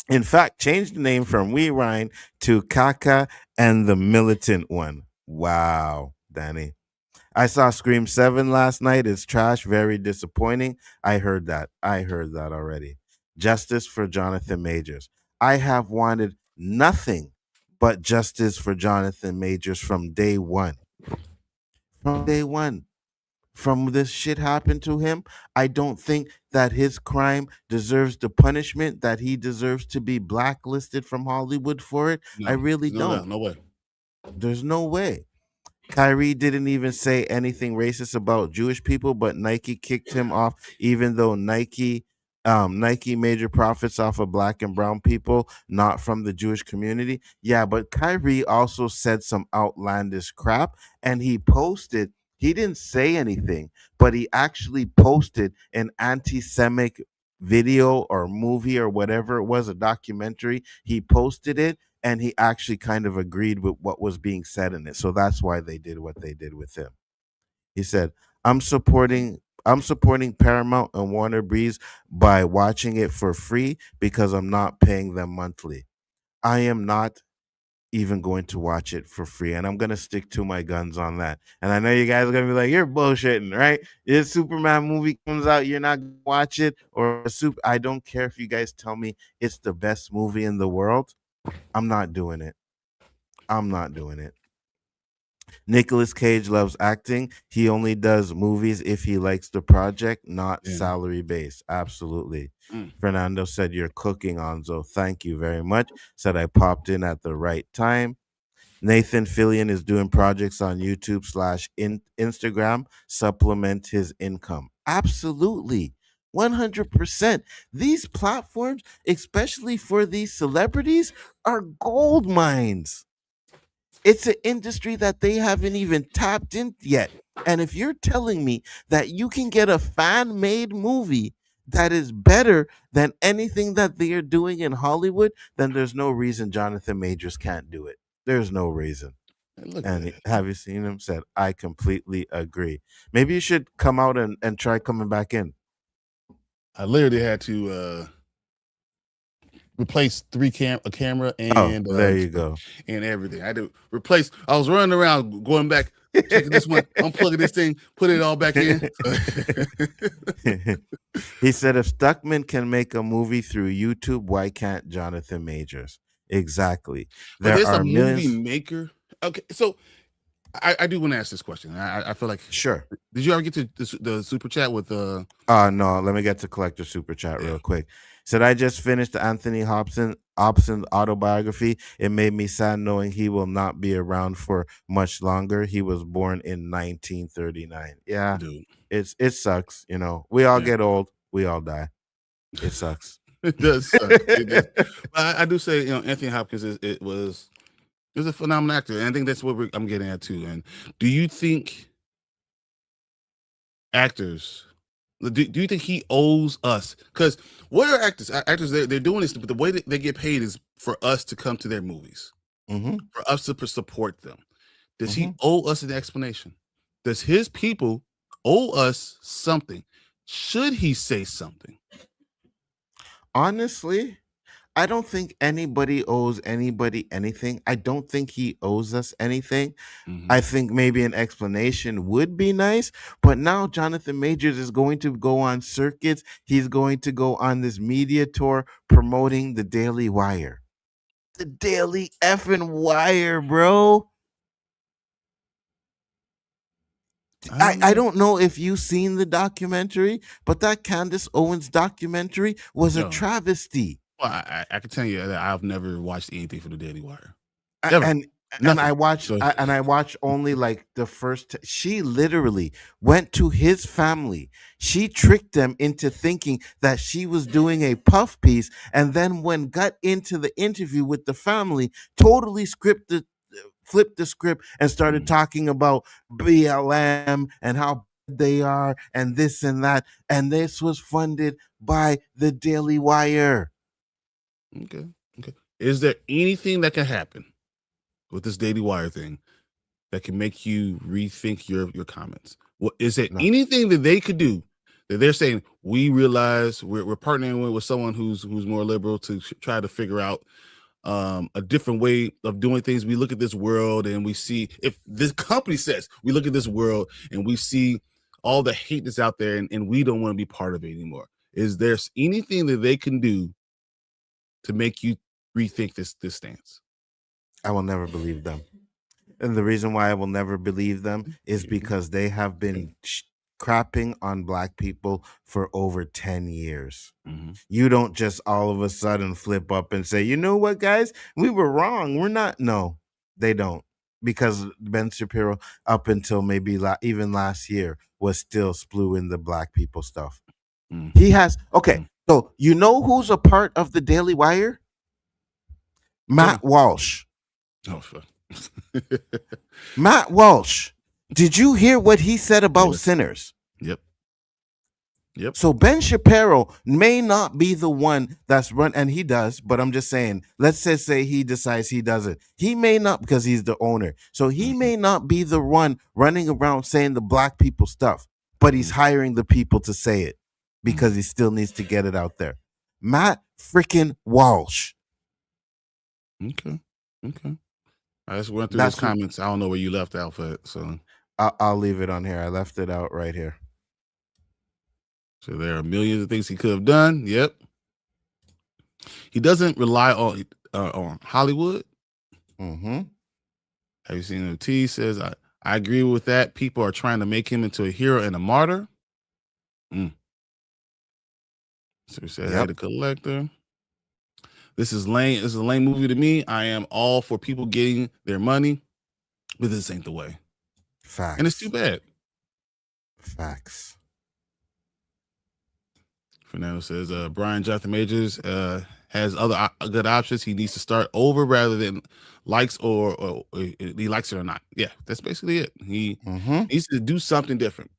In fact, change the name from We Rhine to Kaka and the Militant One. Wow, Danny. I saw Scream 7 last night. It's trash, very disappointing. I heard that. I heard that already. Justice for Jonathan Majors. I have wanted nothing but justice for Jonathan Majors from day one. From day one. From this shit happened to him, I don't think that his crime deserves the punishment that he deserves to be blacklisted from Hollywood for it. I No, really no don't. doubt, no way. There's no way. Kyrie didn't even say anything racist about Jewish people, but Nike kicked him off, even though Nike major profits off of black and brown people, not from the Jewish community. Yeah, but Kyrie also said some outlandish crap, and he posted. He didn't say anything, but he actually posted an anti-Semitic video or movie or whatever it was, a documentary. He posted it and he actually kind of agreed with what was being said in it. So that's why they did what they did with him. He said, I'm supporting Paramount and Warner Breeze by watching it for free because I'm not paying them monthly. I am not even going to watch it for free, and I'm going to stick to my guns on that. And I know you guys are going to be like, you're bullshitting, right? If Superman movie comes out, you're not going to watch it, or I don't care if you guys tell me it's the best movie in the world. I'm not doing it. I'm not doing it. Nicolas Cage loves acting. He only does movies if he likes the project, not Yeah. salary based. Absolutely. Mm. Fernando said, "You're cooking, Onzo. Thank you very much." Said I popped in at the right time. Nathan Fillion is doing projects on YouTube slash Instagram, supplement his income. Absolutely. 100%. These platforms, especially for these celebrities, are gold mines. It's an industry that they haven't even tapped in yet. And if you're telling me that you can get a fan made movie that is better than anything that they are doing in Hollywood, then there's no reason Jonathan Majors can't do it. There's no reason. Hey, look at And that. have you seen him? Said, I completely agree. Maybe you should come out and try coming back in. I literally had to replace a camera Oh, and there you go. and everything. I had to replace. I was running around going back, checking this one, unplugging this thing, put it all back in. He said, if Stuckman can make a movie through YouTube, why can't Jonathan Majors? Exactly. But There there's a are movie millions. maker. Okay, so I do want to ask this question. I feel like, Sure. did you ever get to the super chat with No, let me get to collector super chat real quick. Said, I just finished the Anthony Hobson autobiography. It made me sad knowing he will not be around for much longer. He was born in 1939. Yeah, dude? it sucks. We all Yeah. get old. We all die. It sucks. It does suck. It does. But I do say, Anthony Hopkins was a phenomenal actor, and I think that's what I'm getting at too. And do you think actors Do you think he owes us? Because what are actors? Actors, they're doing this, but the way that they get paid is for us to come to their movies, for us to support them. Does he owe us an explanation? Does his people owe us something? Should he say something? Honestly, I don't think anybody owes anybody anything. I don't think he owes us anything. I think maybe an explanation would be nice, but now Jonathan Majors is going to go on circuits. He's going to go on this media tour promoting the Daily Wire. The Daily effing Wire, bro. I don't know if you've seen the documentary, but that Candace Owens documentary was a No. travesty. Well, I can tell you that I've never watched anything from the Daily Wire. A- Never. And Nothing. I watched So- and I watched only like the first. She literally went to his family. She tricked them into thinking that she was doing a puff piece, and then when got into the interview with the family, totally flipped the script and started talking about BLM and how they are and this and that. And this was funded by the Daily Wire. Okay. Is there anything that can happen with this Daily Wire thing that can make you rethink your comments? What is there No. anything that they could do that they're saying we realize we're partnering with someone who's more liberal to try to figure out a different way of doing things? We look at this world and we see, if this company says we look at this world and we see all the hate that's out there and we don't want to be part of it anymore. Is there anything that they can do to make you rethink this stance? I will never believe them. And the reason why I will never believe them is because they have been crapping on Black people for over 10 years. You don't just all of a sudden flip up and say, you know what, guys, we were wrong. We're not. No, they don't. Because Ben Shapiro, up until maybe even last year, was still splewing the Black people stuff. He has. Okay. So you know who's a part of the Daily Wire? Matt Walsh. Oh, fuck. Matt Walsh. Did you hear what he said about sinners? Yep. So Ben Shapiro may not be the one that's run, and he does, but I'm just saying, let's just say he decides he doesn't. He may not, because he's the owner. So he may not be the one running around saying the Black people stuff, but he's hiring the people to say it because he still needs to get it out there. Matt freaking Walsh. Okay. I just went through those comments. I don't know where you left Alpha, so I'll leave it on here. I left it out right here. So there are millions of things he could have done. Yep. He doesn't rely on Hollywood. Mm-hmm. Have you seen the T says, I agree with that. People are trying to make him into a hero and a martyr. So we said, hey, the collector. This is lame. This is a lame movie to me. I am all for people getting their money, but this ain't the way. Facts. And it's too bad. Facts. Fernando says, Bryon Jonathan Majors has other good options. He needs to start over rather than likes or he likes it or not. Yeah, that's basically it. He needs to do something different.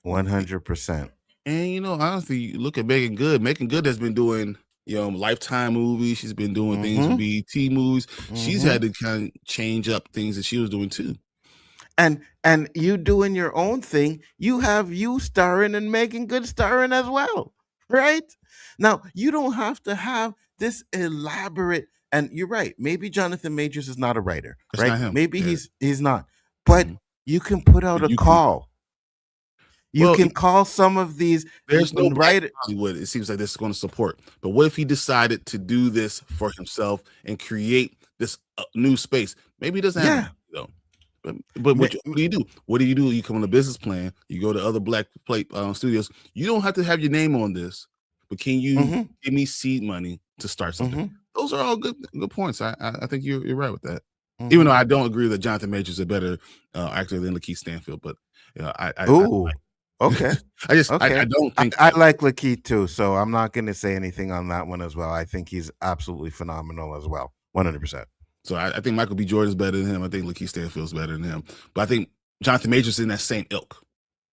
100%. And, honestly, you look at Megan Good. Megan Good has been doing, Lifetime movies. She's been doing things for BET movies. She's had to kind of change up things that she was doing too. And you doing your own thing, you have you starring and Megan Good starring as well, right? Now, you don't have to have this elaborate, and you're right, maybe Jonathan Majors is not a writer, That's right? not him. Maybe he's not. But you can put out a call. You can call some of these. There's no writer Hollywood. It seems like this is going to support. But what if he decided to do this for himself and create this new space? Maybe he doesn't have it, though. But what do you do? What do? You come on a business plan. You go to other Black plate studios. You don't have to have your name on this, but can you give me seed money to start something? Those are all good points. I think you're right with that. Even though I don't agree that Jonathan Majors is a better actor than Lakeith Stanfield, but okay. I don't think I like Lakeith too, so I'm not going to say anything on that one as well. I think he's absolutely phenomenal as well, 100%. So I think Michael B. Jordan is better than him. I think Lakeith Stanfield is better than him. But I think Jonathan Majors is in that same ilk.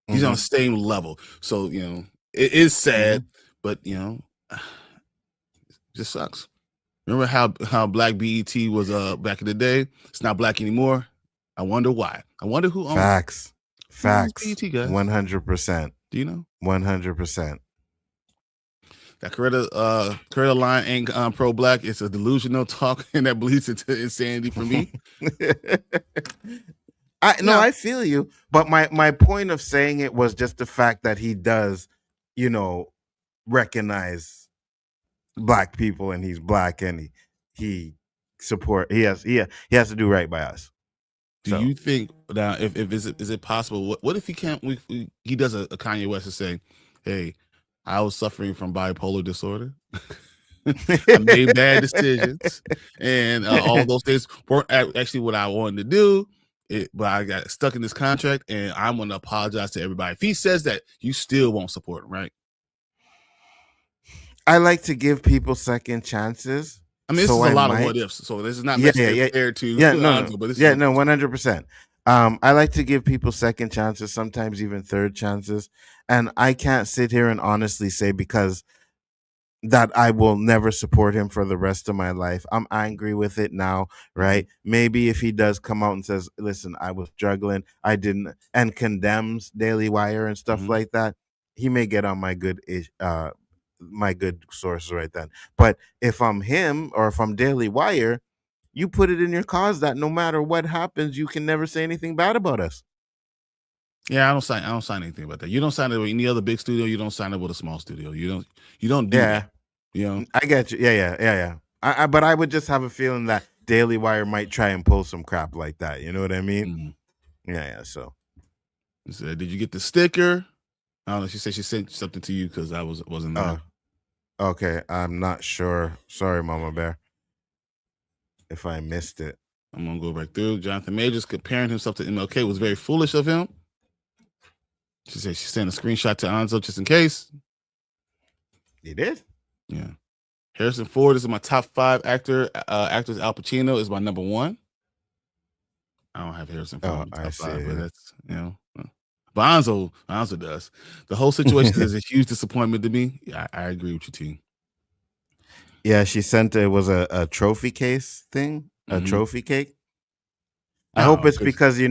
He's on the same level. So, it is sad, but just sucks. Remember how black BET was back in the day? It's not black anymore. I wonder why. I wonder who owns Facts. Who owns Facts. BET, guys? 100%. Do you know? 100%. That Coretta line ain't pro-black. It's a delusional talk, and that bleeds into insanity for me. I feel you, but my point of saying it was just the fact that he does, recognize black people, and he's black, and he has to do right by us. Do you think now if is it possible? What if he can't? He does a Kanye West to say, "Hey, I was suffering from bipolar disorder. I made bad decisions, and all those things weren't actually what I wanted to do. But I got stuck in this contract, and I'm going to apologize to everybody." If he says that, you still won't support him, right? I like to give people second chances. I mean, this is a lot of what ifs, so this is not necessarily fair to Lonzo, but this is 100%. I like to give people second chances, sometimes even third chances, and I can't sit here and honestly say because that I will never support him for the rest of my life. I'm angry with it now, right? Maybe if he does come out and says, "Listen, I was struggling, I didn't," and condemns Daily Wire and stuff like that, he may get on my good sources right then. But if I'm him or if I'm Daily Wire, you put it in your cause that no matter what happens, you can never say anything bad about us. Yeah, I don't sign anything about that. You don't sign it with any other big studio. You don't sign it with a small studio. You don't do that. I get you. Yeah. But I would just have a feeling that Daily Wire might try and pull some crap like that. You know what I mean? Yeah. So, did you get the sticker? I don't know. She said she sent something to you because I wasn't there. Okay, I'm not sure. Sorry, Mama Bear, if I missed it. I'm gonna go back through. Jonathan Majors comparing himself to MLK was very foolish of him. She said she sent a screenshot to Nzo just in case. He did? Yeah. Harrison Ford is my top 5 actors. Al Pacino is my number 1. I don't have Harrison Ford in the top 5, but that's But Nzo does. The whole situation is a huge disappointment to me. Yeah, I agree with you, T. Yeah, she sent it was a trophy case thing, a trophy cake. I hope it's because I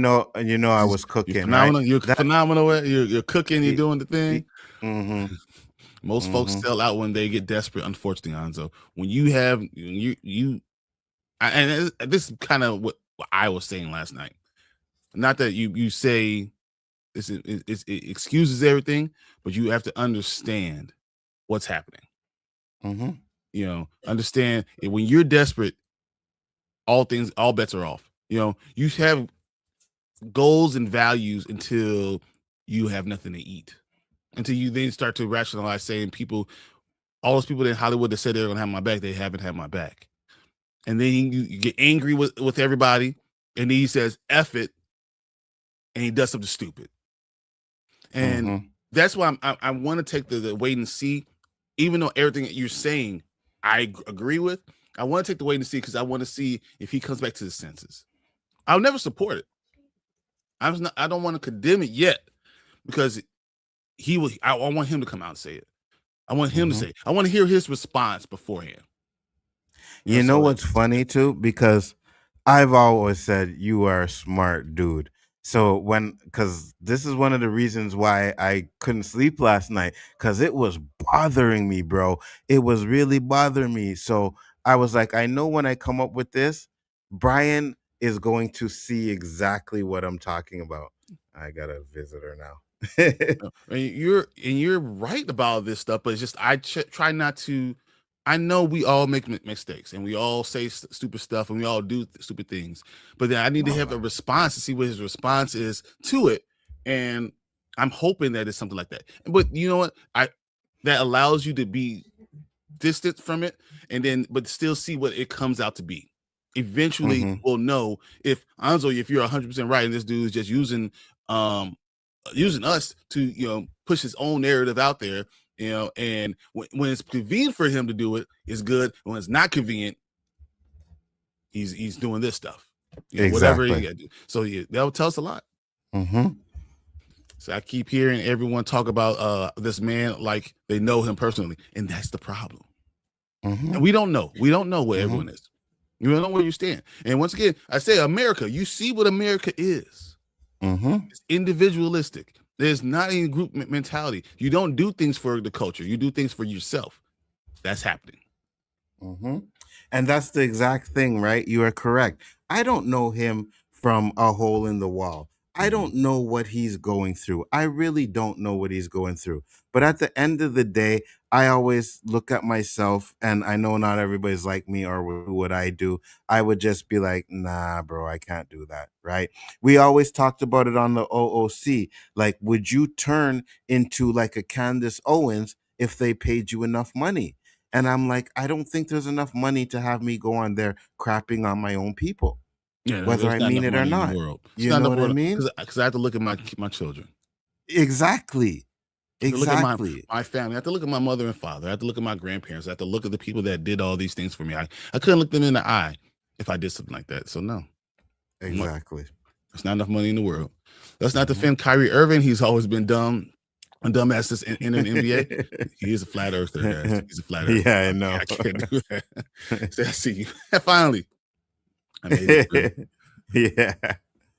was cooking. You're phenomenal. Right? You're phenomenal. You're cooking. You're doing the thing. Most folks sell out when they get desperate. Unfortunately, Nzo, when you have and this is kind of what I was saying last night. Not that you say it excuses everything, but you have to understand what's happening. Understand when you're desperate, all bets are off. You have goals and values until you have nothing to eat, until you then start to rationalize saying all those people in Hollywood that said they're gonna have my back, they haven't had my back. And then you get angry with everybody, and then he says F it, and he does something stupid. And that's why I want to take the wait and see, even though everything that you're saying I agree with. I want to take the wait and see because I want to see if he comes back to his senses. I'll never support it. I don't want to condemn it yet because he will. I want him to come out and say it. I want him to say it. I want to hear his response beforehand. You know what's funny too? Because I've always said you are a smart dude. So because this is one of the reasons why I couldn't sleep last night, because it was bothering me, bro. It was really bothering me. So I was like, I know when I come up with this, Bryon is going to see exactly what I'm talking about. I got a visitor now. And you're right about this stuff, but it's just I try not to. I know we all make mistakes and we all say stupid stuff and we all do stupid things, but then I need to have a response to see what his response is to it. And I'm hoping that it's something like that. But you know what? That allows you to be distant from it but still see what it comes out to be. Eventually we'll know if you're 100% right and this dude is just using us to, push his own narrative out there. And when it's convenient for him to do it, it's good. When it's not convenient, he's doing this stuff. Whatever he got to do. So that would tell us a lot. So I keep hearing everyone talk about this man like they know him personally, and that's the problem. And we don't know. We don't know where everyone is. You don't know where you stand. And once again, I say America. You see what America is. It's individualistic. There's not any group mentality. You don't do things for the culture. You do things for yourself. That's happening. And that's the exact thing, right? You are correct. I don't know him from a hole in the wall. I don't know what he's going through. I really don't know what he's going through. But at the end of the day, I always look at myself, and I know not everybody's like me or what I do. I would just be like, nah, bro, I can't do that, right? We always talked about it on the OOC. Like, would you turn into like a Candace Owens if they paid you enough money? And I'm like, I don't think there's enough money to have me go on there crapping on my own people, Yeah, whether there's I not mean enough it or money in the not. world. You know what I mean? Because I have to look at my children. Exactly. I have to look at Exactly. my family. I have to look at my mother and father. I have to look at my grandparents. I have to look at the people that did all these things for me. I couldn't look them in the eye if I did something like that. So no. Exactly. There's not enough money in the world. Let's not defend Kyrie Irving. He's always been dumb. A dumbass in an NBA. He is a flat earther, guys. He's a flat earther. Yeah, I know. I can't do that. So I see you. Finally. I made it through. Yeah.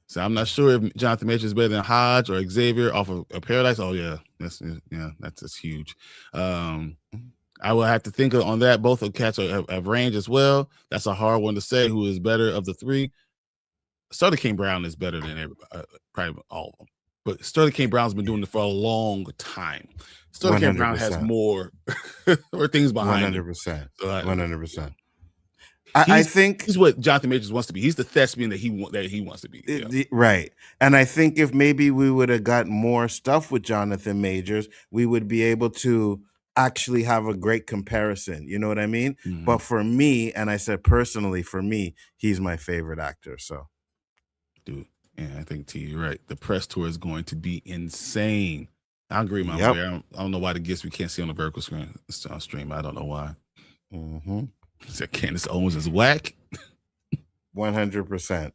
So I'm not sure if Jonathan Majors is better than Hodge or Xavier off of Paradise. Oh yeah, that's huge. I will have to think on that. Both of cats have range as well. That's a hard one to say. Who is better of the three? Sterling King Brown is better than everybody, probably all of them. But Sterling King Brown's been doing it for a long time. Sterling King Brown has more things behind 100%. him. So 100%. I think he's what Jonathan Majors wants to be. He's the thespian that he wants to be. Yeah. Right. And I think if maybe we would have got more stuff with Jonathan Majors, we would be able to actually have a great comparison. You know what I mean? But for me, and I said personally, for me, he's my favorite actor. So, dude, yeah, I think T, you're right. The press tour is going to be insane. I agree, my boy. I don't know why the gifts we can't see on the vertical screen on stream. I don't know why. Said Candace Owens is whack. 100%.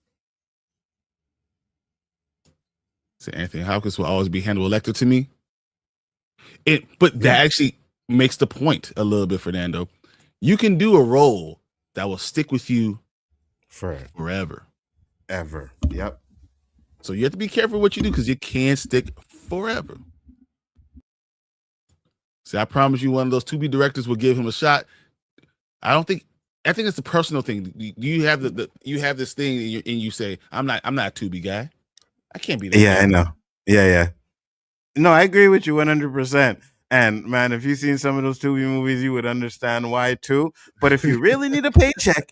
So Anthony Hopkins will always be Hannibal Lecter to me. But that actually makes the point a little bit, Fernando. You can do a role that will stick with you forever. Ever. Yep. So you have to be careful what you do because you can't stick forever. See, I promise you one of those to-be directors will give him a shot. I think it's a personal thing. You have you have this thing and you say, I'm not a to-be guy. I can't be that guy. I know. Yeah. No, I agree with you 100%. And man, if you've seen some of those Tubi movies, you would understand why too. But if you really need a paycheck,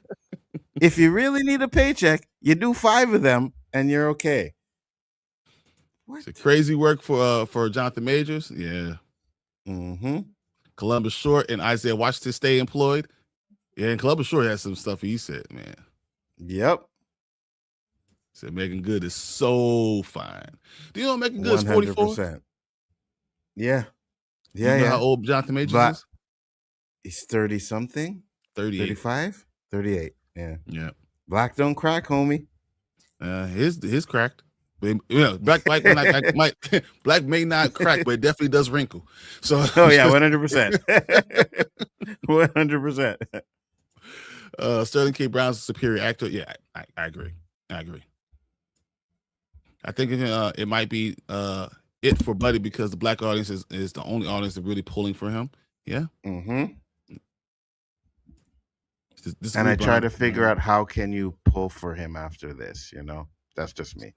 you do 5 of them and you're okay. It's a crazy work for Jonathan Majors. Yeah. Columbus Short and Isaiah Washington stay employed. Yeah, and Columbus Short has some stuff he said, man. Yep. Said Megan Good is so fine. Do you know Megan Good is 44? Yeah. You know how old Jonathan Majors is? He's 30 something. 38. 35? 38. Yeah. Yeah. Black don't crack, homie. His cracked. Black black may not crack, but it definitely does wrinkle. So 100%. 100%. Sterling K. Brown's a superior actor. Yeah, I agree. I think it might be it for Buddy because the black audience is the only audience that's really pulling for him. Yeah. And I try to figure out how can you pull for him after this, you know? That's just me.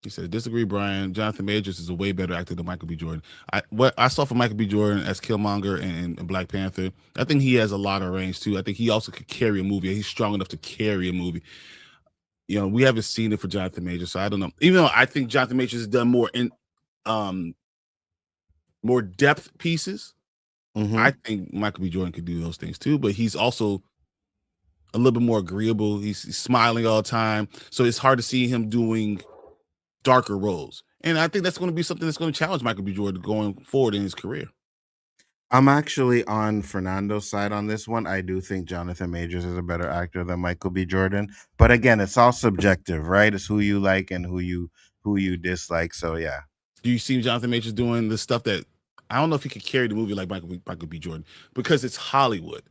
He said, disagree, Bryon. Jonathan Majors is a way better actor than Michael B. Jordan. What I saw from Michael B. Jordan as Killmonger and Black Panther, I think he has a lot of range too. I think he also could carry a movie. He's strong enough to carry a movie. You know, we haven't seen it for Jonathan Majors, so I don't know. Even though I think Jonathan Majors has done more more depth pieces, I think Michael B. Jordan could do those things too. But he's also a little bit more agreeable. He's smiling all the time, so it's hard to see him doing darker roles. And I think that's going to be something that's going to challenge Michael B. Jordan going forward in his career. I'm actually on Fernando's side on this one. I do think Jonathan Majors is a better actor than Michael B. Jordan. But again, it's all subjective, right? It's who you like and who you dislike. So yeah. Do you see Jonathan Majors doing the stuff that I don't know if he could carry the movie like Michael B. Jordan because it's Hollywood,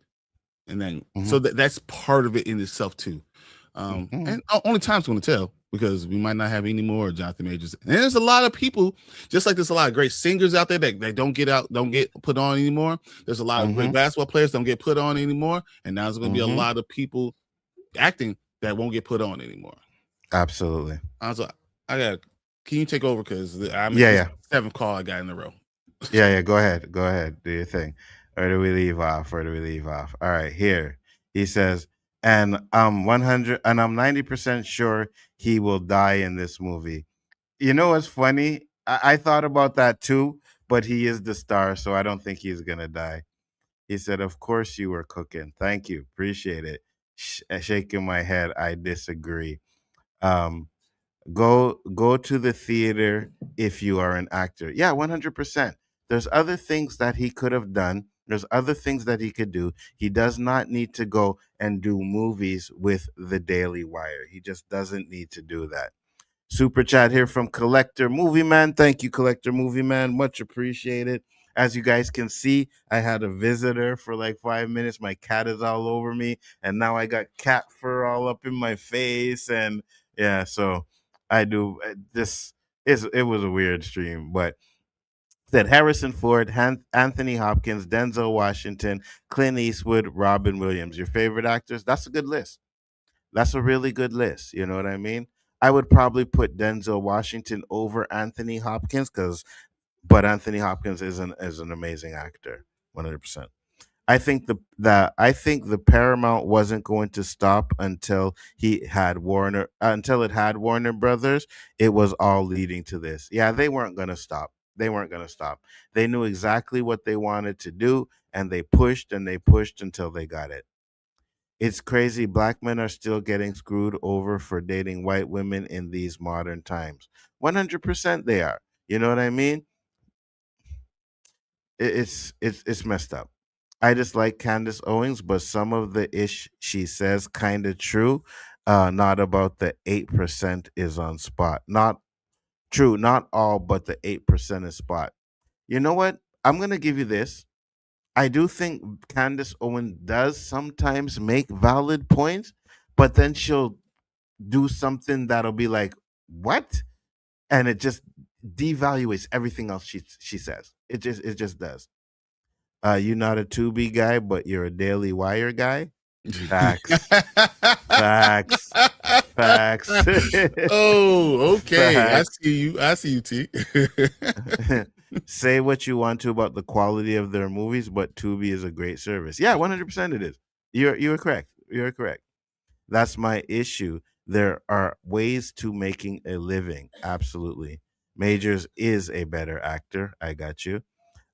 and then so that's part of it in itself too. And only time's going to tell because we might not have any more Jonathan Majors. And there's a lot of people, just like there's a lot of great singers out there that don't get put on anymore. There's a lot of great basketball players don't get put on anymore, and now there's going to be a lot of people acting that won't get put on anymore. Absolutely. Also, can you take over because I'm seventh call I got in a row. Yeah. Go ahead. Do your thing. Or do we leave off? All right. Here he says, and I'm 90% sure he will die in this movie. You know what's funny? I thought about that too, but he is the star, so I don't think he's gonna die. He said, "Of course you were cooking. Thank you, appreciate it." Shaking my head, I disagree. Um, go to the theater if you are an actor. Yeah, 100%. There's other things that he could have done. There's other things that he could do. He does not need to go and do movies with the Daily Wire. He just doesn't need to do that. Super chat here from Collector Movie Man. Thank you, Collector Movie Man. Much appreciated. As you guys can see, I had a visitor for like 5 minutes. My cat is all over me, and now I got cat fur all up in my face. And yeah, so I do this. It was a weird stream, but said Harrison Ford, Anthony Hopkins, Denzel Washington, Clint Eastwood, Robin Williams. Your favorite actors? That's a good list. That's a really good list. You know what I mean? I would probably put Denzel Washington over Anthony Hopkins but Anthony Hopkins is an amazing actor, 100%. I think the Paramount wasn't going to stop until it had Warner Brothers. It was all leading to this. Yeah, they weren't going to stop. They knew exactly what they wanted to do, and they pushed until they got it. It's crazy. Black men are still getting screwed over for dating white women in these modern times. 100% they are. You know what I mean? It's messed up. I just like Candace Owens, but some of the ish she says kind of true. Not about the 8% is on spot. Not true. Not all, but the 8% is spot. You know what? I'm gonna give you this. I do think Candace Owen does sometimes make valid points, but then she'll do something that'll be like, "What?" and it just devaluates everything else she says. It just does. You're not a Tubi guy, but you're a Daily Wire guy. Facts. Facts. Facts. Oh, okay. Facts. I see you, T. Say what you want to about the quality of their movies, but Tubi is a great service. Yeah, 100% it is. You're correct. You're correct. That's my issue. There are ways to making a living. Absolutely. Majors is a better actor. I got you.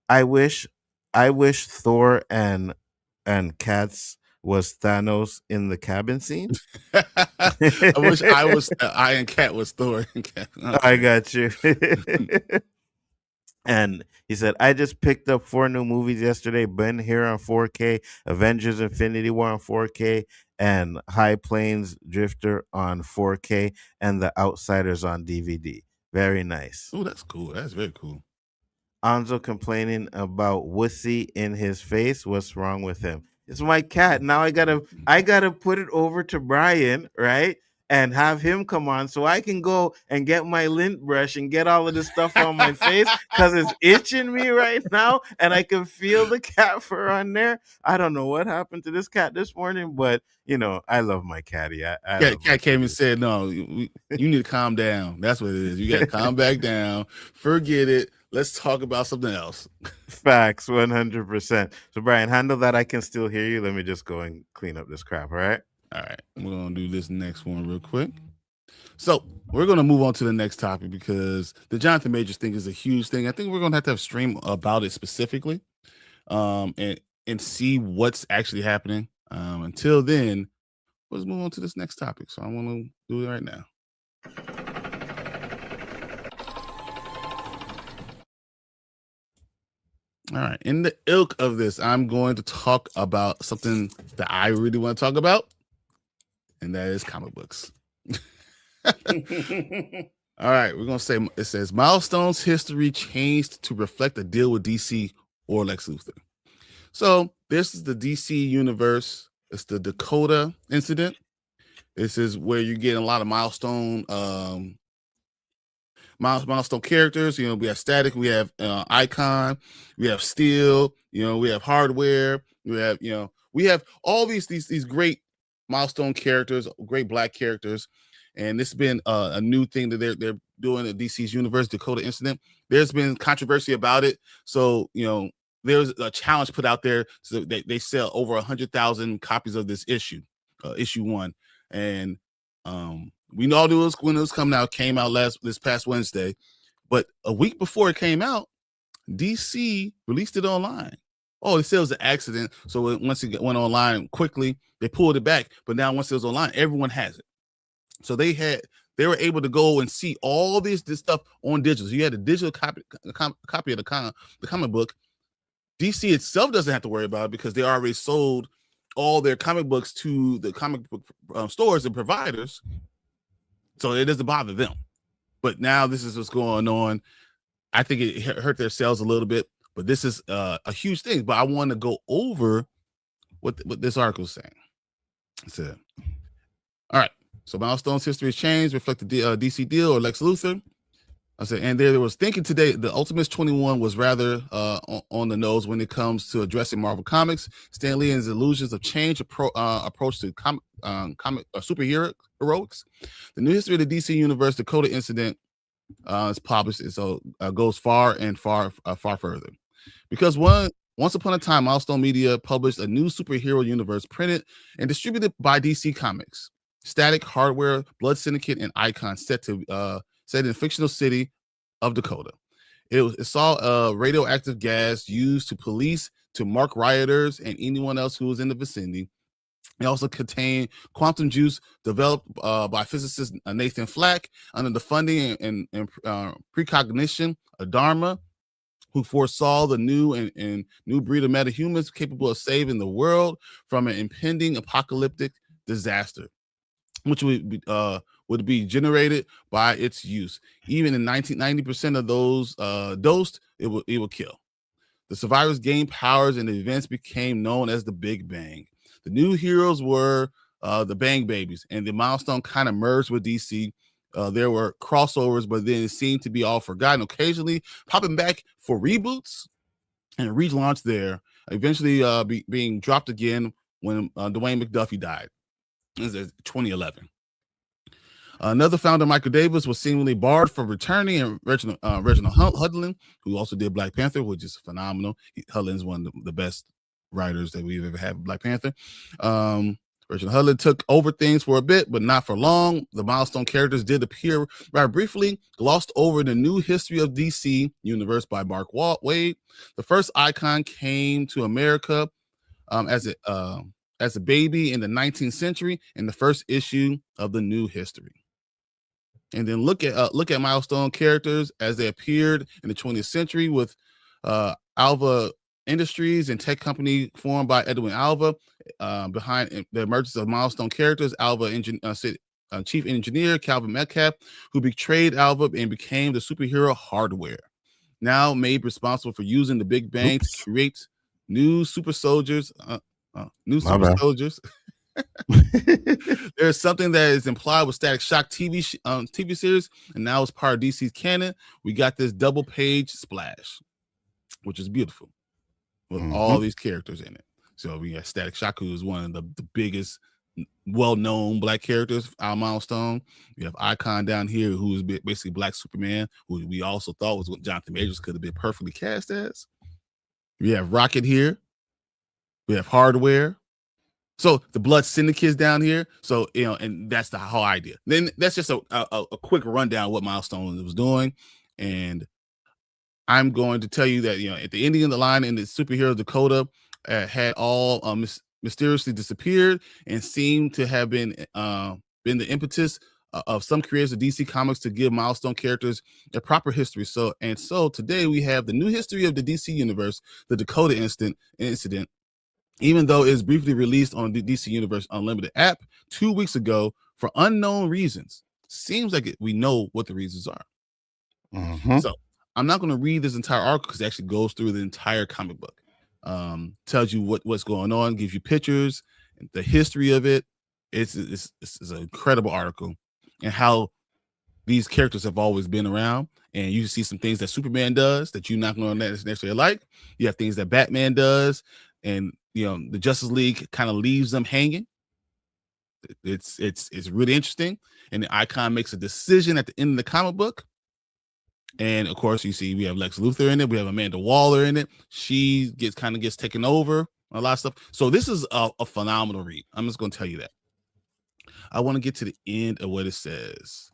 I wish Thor and Cats was Thanos in the cabin scene. I wish Iron Cat was Thor. I got you. And he said, I just picked up 4 new movies yesterday. Ben Hur on 4K, Avengers Infinity War on 4K, and High Plains Drifter on 4K, and The Outsiders on DVD. Very nice. Oh, that's cool. That's very cool. Anzo complaining about wussy in his face. What's wrong with him? It's my cat. Now I gotta put it over to Bryon, right? And have him come on so I can go and get my lint brush and get all of this stuff on my face because it's itching me right now and I can feel the cat fur on there. I don't know what happened to this cat this morning, but I love my catty. Cat came and said, no, you need to calm down. That's what it is. You got to calm back down. Forget it. Let's talk about something else. Facts, 100%. So, Bryon, handle that. I can still hear you. Let me just go and clean up this crap, all right? All right. We're going to do this next one real quick. So, we're going to move on to the next topic because the Jonathan Majors thing is a huge thing. I think we're going to have a stream about it specifically and see what's actually happening. Until then, let's move on to this next topic. So, I want to do it right now. All right. In the ilk of this, I'm going to talk about something that I really want to talk about, and that is comic books. All right, we're gonna say it says Milestone's history changed to reflect a deal with DC or Lex Luthor. So this is the DC universe. It's the Dakota incident. This is where you're getting a lot of Milestone milestone characters. You know, we have Static, we have Icon, we have Steel, you know, we have Hardware, we have, you know, we have all these great Milestone characters, great black characters. And this has been a new thing that they're doing at DC's universe, Dakota Incident. There's been controversy about it. So, you know, there's a challenge put out there. So they sell over 100,000 copies of this issue, issue 1. And we know when it was coming out, came out this past Wednesday. But a week before it came out, DC released it online. Oh, they said it was an accident. So once it went online quickly, they pulled it back. But now once it was online, everyone has it. So they were able to go and see all this stuff on digital. So you had a digital copy of the comic book. DC itself doesn't have to worry about it because they already sold all their comic books to the comic book stores and providers. So it doesn't bother them. But now this is what's going on. I think it hurt their sales a little bit, but this is a huge thing. But I want to go over what this article is saying. It said, all right. So Milestone's history has changed, reflect the DC deal or Lex Luthor. I said, and there was thinking today, the Ultimates 21 was rather on the nose when it comes to addressing Marvel Comics. Stan Lee and his illusions of change approach to comic superhero heroics. The new history of the DC Universe, Dakota Incident, is published, so goes far further. Because once upon a time, Milestone Media published a new superhero universe printed and distributed by DC Comics. Static, Hardware, Blood Syndicate, and Icon set in the fictional city of Dakota. It saw radioactive gas used to mark rioters and anyone else who was in the vicinity. It also contained quantum juice developed by physicist Nathan Flack under the funding and precognition of Dharma, who foresaw the new breed of metahumans capable of saving the world from an impending apocalyptic disaster, which would be generated by its use. Even in 90% of those dosed, it will kill. The survivors gained powers and the events became known as the Big Bang. The new heroes were the Bang Babies, and the Milestone kind of merged with DC. There were crossovers, but then it seemed to be all forgotten, occasionally popping back for reboots and relaunch there, eventually being dropped again when Dwayne McDuffie died. This is 2011. Another founder, Michael Davis, was seemingly barred from returning, and Reginald Hudlin, who also did Black Panther, which is phenomenal. Hudlin is one of the best writers that we've ever had, Black Panther. Reginald Hudlin took over things for a bit, but not for long. The Milestone characters did appear rather briefly, glossed over the new history of DC Universe by Mark Waid. The first Icon came to America as a baby in the 19th century in the first issue of the new history. And then look at Milestone characters as they appeared in the 20th century with Alva Industries and tech company formed by Edwin Alva. Behind the emergence of Milestone characters, Alva chief engineer Calvin Metcalf, who betrayed Alva and became the superhero Hardware, now made responsible for using the Big Bang to create new super soldiers. There's something that is implied with Static Shock TV series, and now it's part of DC's canon. We got this double page splash, which is beautiful, with all these characters in it. So we got Static Shock, who is one of the biggest, well-known black characters out of Milestone. We have Icon down here, who is basically Black Superman, who we also thought was what Jonathan Majors could have been perfectly cast as. We have Rocket here. We have Hardware. So the Blood Syndicate down here. So, you know, and that's the whole idea. Then that's just a quick rundown of what Milestone was doing. And I'm going to tell you that, you know, at the ending of the line in the superhero Dakota had all mysteriously disappeared and seemed to have been the impetus of some creators of DC Comics to give Milestone characters a proper history. So today we have the new history of the DC Universe, the Dakota incident. Even though it's briefly released on the DC Universe Unlimited app 2 weeks ago for unknown reasons, seems like we know what the reasons are. Mhm. So I'm not going to read this entire article because it actually goes through the entire comic book. Tells you what's going on, gives you pictures, the history of it. It's an incredible article, and how these characters have always been around. And you see some things that Superman does that you're not going to necessarily like. You have things that Batman does, and the Justice League kind of leaves them hanging. It's really interesting, and the Icon makes a decision at the end of the comic book. And of course, you see we have Lex Luthor in it. We have Amanda Waller in it. She gets taken over, a lot of stuff. So this is a phenomenal read. I'm just going to tell you that. I want to get to the end of what it says.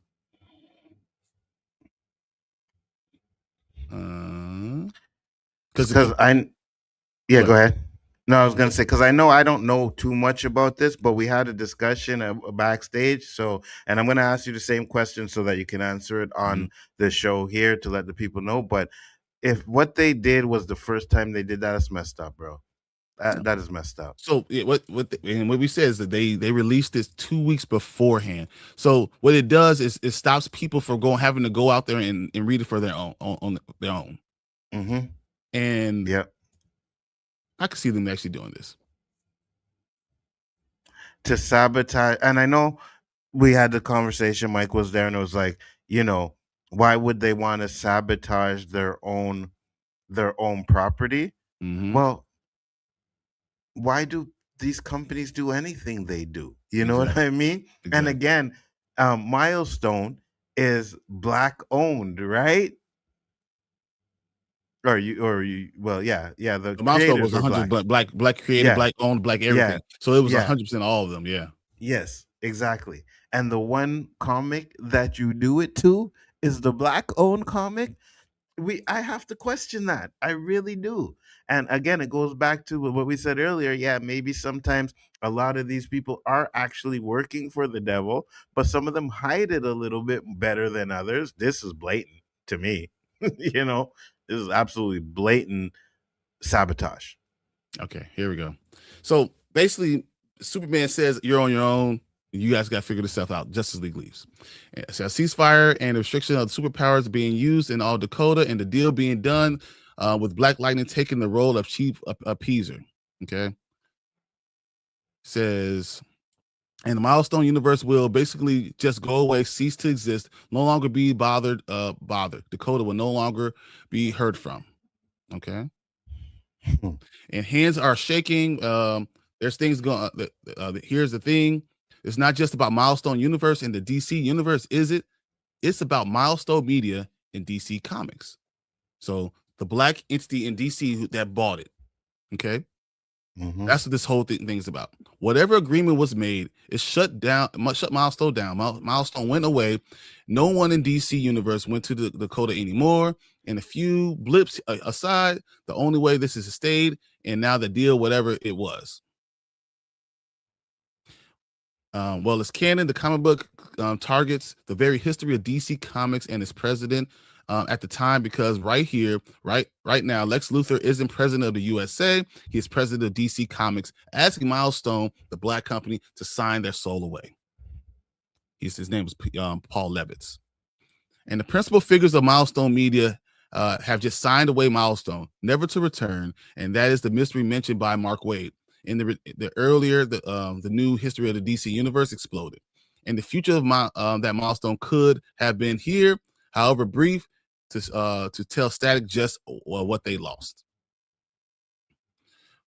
Because go ahead. No, I was gonna say, because I know I don't know too much about this, but we had a discussion backstage. So, and I'm gonna ask you the same question so that you can answer it on the show here to let the people know. But if what they did was the first time they did that, it's messed up, bro. That is messed up. So what we said is that they released this 2 weeks beforehand. So what it does is it stops people from having to go out there and read it for their own on their own. Mm-hmm. And yeah, I could see them actually doing this to sabotage. And I know we had the conversation. Mike was there, and it was like, why would they want to sabotage their own property? Mm-hmm. Well, why do these companies do anything they do? You know what I mean? Exactly. And again, Milestone is Black owned, right? The Milestone was 100 black created, Black owned, Black everything. So it was 100% all of them. Yeah. Yes, exactly. And the one comic that you do it to is the Black owned comic. I have to question that. I really do. And again, it goes back to what we said earlier. Yeah, maybe sometimes a lot of these people are actually working for the devil, but some of them hide it a little bit better than others. This is blatant to me. This is absolutely blatant sabotage. Okay, here we go. So basically, Superman says you're on your own. You guys got to figure this stuff out. Justice League leaves. So a ceasefire and a restriction of the superpowers being used in all Dakota, and the deal being done with Black Lightning taking the role of chief appeaser. Okay. Says, and the Milestone universe will basically just go away, cease to exist, no longer be bothered. Dakota will no longer be heard from. Okay. And hands are shaking. There's things going. Here's the thing. It's not just about Milestone Universe and the DC Universe, is it? It's about Milestone Media and DC Comics. So the Black entity in DC that bought it. Okay. Mm-hmm. That's what this whole thing's about. Whatever agreement was made, it shut Milestone down. Milestone went away. No one in DC Universe went to the Dakota anymore. And a few blips aside, the only way this has stayed, and now the deal, whatever it was. Well, it's canon. The comic book targets the very history of DC Comics and its president at the time, because right now, Lex Luthor isn't president of the USA. He is president of DC Comics, asking Milestone, the Black company, to sign their soul away. His name was Paul Levitz. And the principal figures of Milestone Media have just signed away Milestone, never to return, and that is the mystery mentioned by Mark Waid. In the earlier, the new history of the DC universe exploded, and the future of that Milestone could have been here, however brief, to tell Static just what they lost.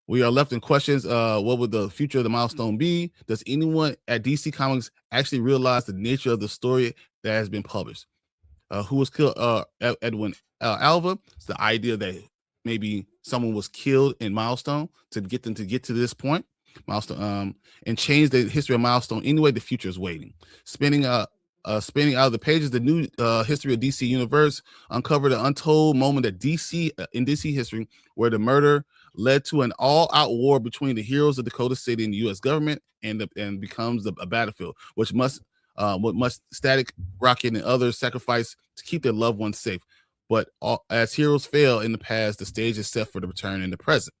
We are left in questions. What would the future of the Milestone be? Does anyone at DC Comics actually realize the nature of the story that has been published? Who was killed? Edwin Alva. It's the idea that maybe someone was killed in Milestone to get them to get to this point, Milestone, and change the history of Milestone. Anyway, the future is waiting. Spinning out of the pages, the new history of DC Universe uncovered an untold moment that in DC history, where the murder led to an all-out war between the heroes of Dakota City and the U.S. government, and becomes a battlefield, which must Static, Rocket, and others sacrifice to keep their loved ones safe. But as heroes fail in the past, the stage is set for the return in the present.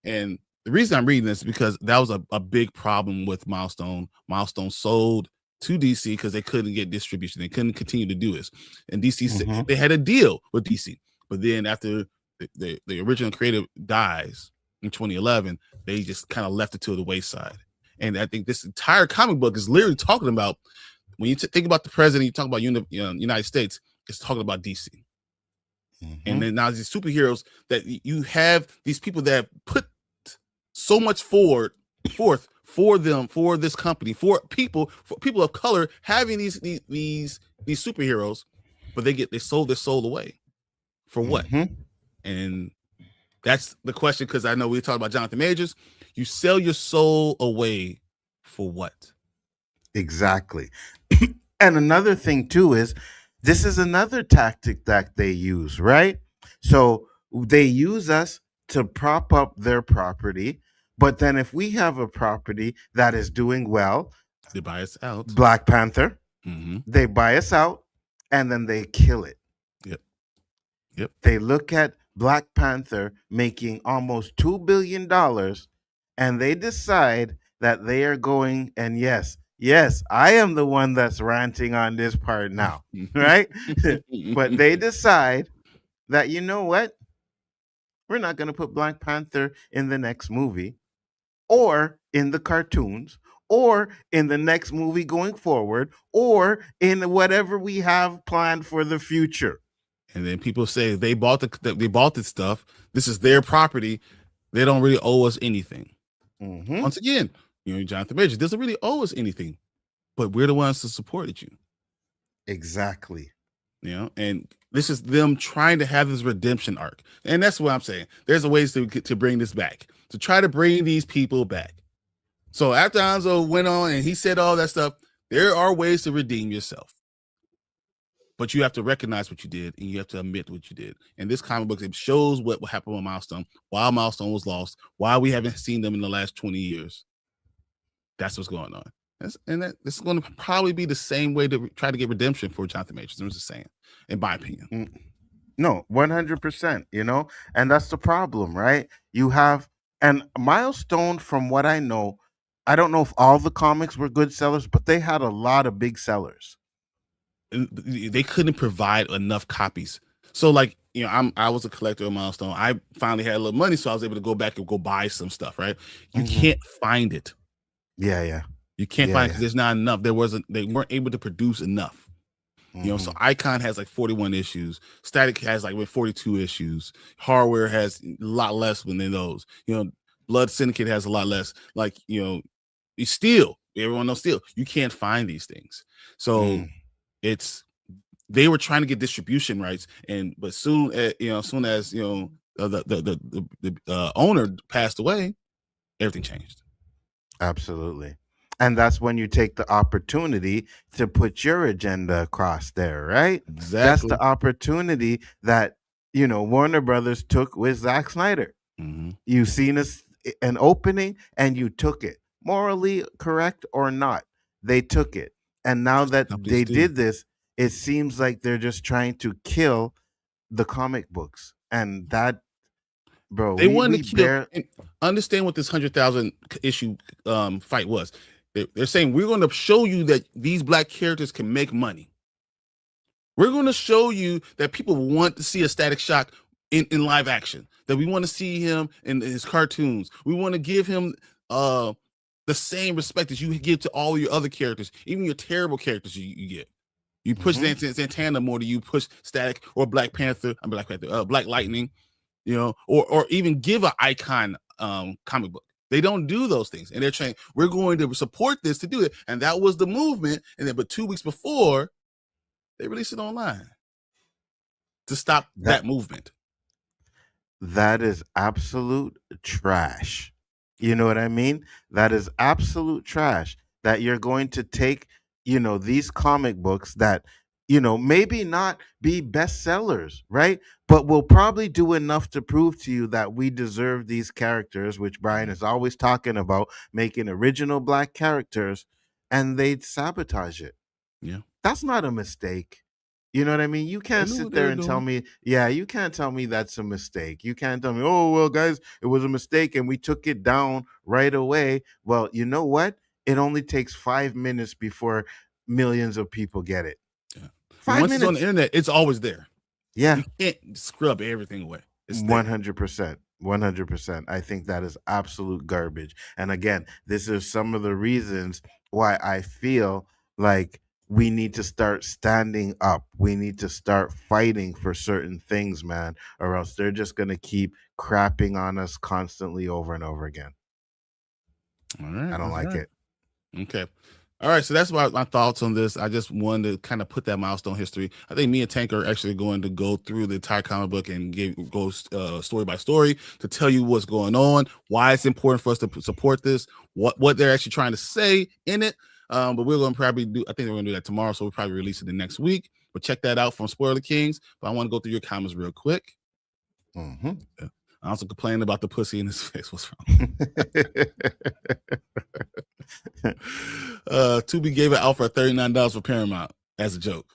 And the reason I'm reading this is because that was a big problem with Milestone. Milestone sold to DC because they couldn't get distribution. They couldn't continue to do this. And DC Mhm. they had a deal with DC, but then after the original creator dies in 2011, they just kind of left it to the wayside. And I think this entire comic book is literally talking about, when you think about the president, you talk about United States, it's talking about DC. And then now these superheroes that you have, these people that put so much forth for them, for this company, for people of color having these superheroes, but they sold their soul away for what? And that's the question, because I know we talked about Jonathan Majors. You sell your soul away for what? Exactly. And another thing too is, this is another tactic that they use, right? So they use us to prop up their property, but then if we have a property that is doing well, they buy us out. Black Panther, they buy us out, and then they kill it. Yep. They look at Black Panther making almost $2 billion, and they decide that they are going, and yes, I am the one that's ranting on this part now, right? But they decide that, you know what? We're not going to put Black Panther in the next movie, or in the cartoons, or in the next movie going forward, or in whatever we have planned for the future. And then people say they bought this stuff. This is their property. They don't really owe us anything. Once again, Jonathan Majors doesn't really owe us anything, but we're the ones who supported you. Exactly. And this is them trying to have this redemption arc. And that's what I'm saying. There's a ways to bring this back, to try to bring these people back. So after Nzo went on and he said all that stuff, there are ways to redeem yourself. But you have to recognize what you did, and you have to admit what you did. And this comic book, it shows what happened with Milestone, why Milestone was lost, why we haven't seen them in the last 20 years. That's what's going on. This is going to probably be the same way to try to get redemption for Jonathan Majors. I'm just saying, in my opinion. No, 100%, and that's the problem, right? You have, and Milestone, from what I know, I don't know if all the comics were good sellers, but they had a lot of big sellers. They couldn't provide enough copies. So like, I was a collector of Milestone. I finally had a little money, so I was able to go back and go buy some stuff, right? You can't find it. Yeah. You can't find it because there's not enough. They weren't able to produce enough. So Icon has like 41 issues. Static has like 42 issues. Hardware has a lot less than those. Blood Syndicate has a lot less. Like, Steel. Everyone knows Steel. You can't find these things. So they were trying to get distribution rights, but soon as the owner passed away, everything changed. Absolutely. And that's when you take the opportunity to put your agenda across there, right? Exactly. That's the opportunity that, Warner Brothers took with Zack Snyder. You've seen an opening and you took it. Morally correct or not, they took it. And now that they did this, it seems like they're just trying to kill the comic books. And that, bro, they wanted to kill. Understand what this 100,000 issue fight was. They're saying, we're going to show you that these Black characters can make money. We're going to show you that people want to see a Static Shock in live action, that we want to see him in his cartoons. We want to give him the same respect that you give to all your other characters, even your terrible characters you get. You push Santana more than you push Static or Black Lightning, or even give an Icon comic book. They don't do those things, and they're saying, we're going to support this to do it. And that was the movement. And then, but 2 weeks before, they released it online to stop that movement. That is absolute trash. You know what I mean? That is absolute trash, that you're going to take, these comic books that, maybe not be bestsellers, right? But will probably do enough to prove to you that we deserve these characters, which Bryon is always talking about, making original Black characters, and they'd sabotage it. Yeah. That's not a mistake. You know what I mean? You can't sit there and tell me, you can't tell me that's a mistake. You can't tell me, oh, well, guys, it was a mistake and we took it down right away. Well, you know what? It only takes 5 minutes before millions of people get it. Yeah. 5 Once minutes. it's on the internet, it's always there. Yeah. You can't scrub everything away. It's 100%. 100%. I think that is absolute garbage. And again, this is some of the reasons why I feel like we need to start standing up. We need to start fighting for certain things, man, or else they're just going to keep crapping on us constantly over and over again. All right. I don't like it. Okay. All right. So that's my thoughts on this. I just wanted to kind of put that milestone history. I think me and Tank are actually going to go through the entire comic book and go story by story to tell you what's going on, why it's important for us to support this, what they're actually trying to say in it. But we're going to probably I think we're going to do that tomorrow. So we'll probably release it the next week. But check that out from Spoiler Kings. But I want to go through your comments real quick. Mm-hmm. Yeah. I also complained about the pussy in his face. What's wrong? Tubi gave it out for $39 for Paramount as a joke.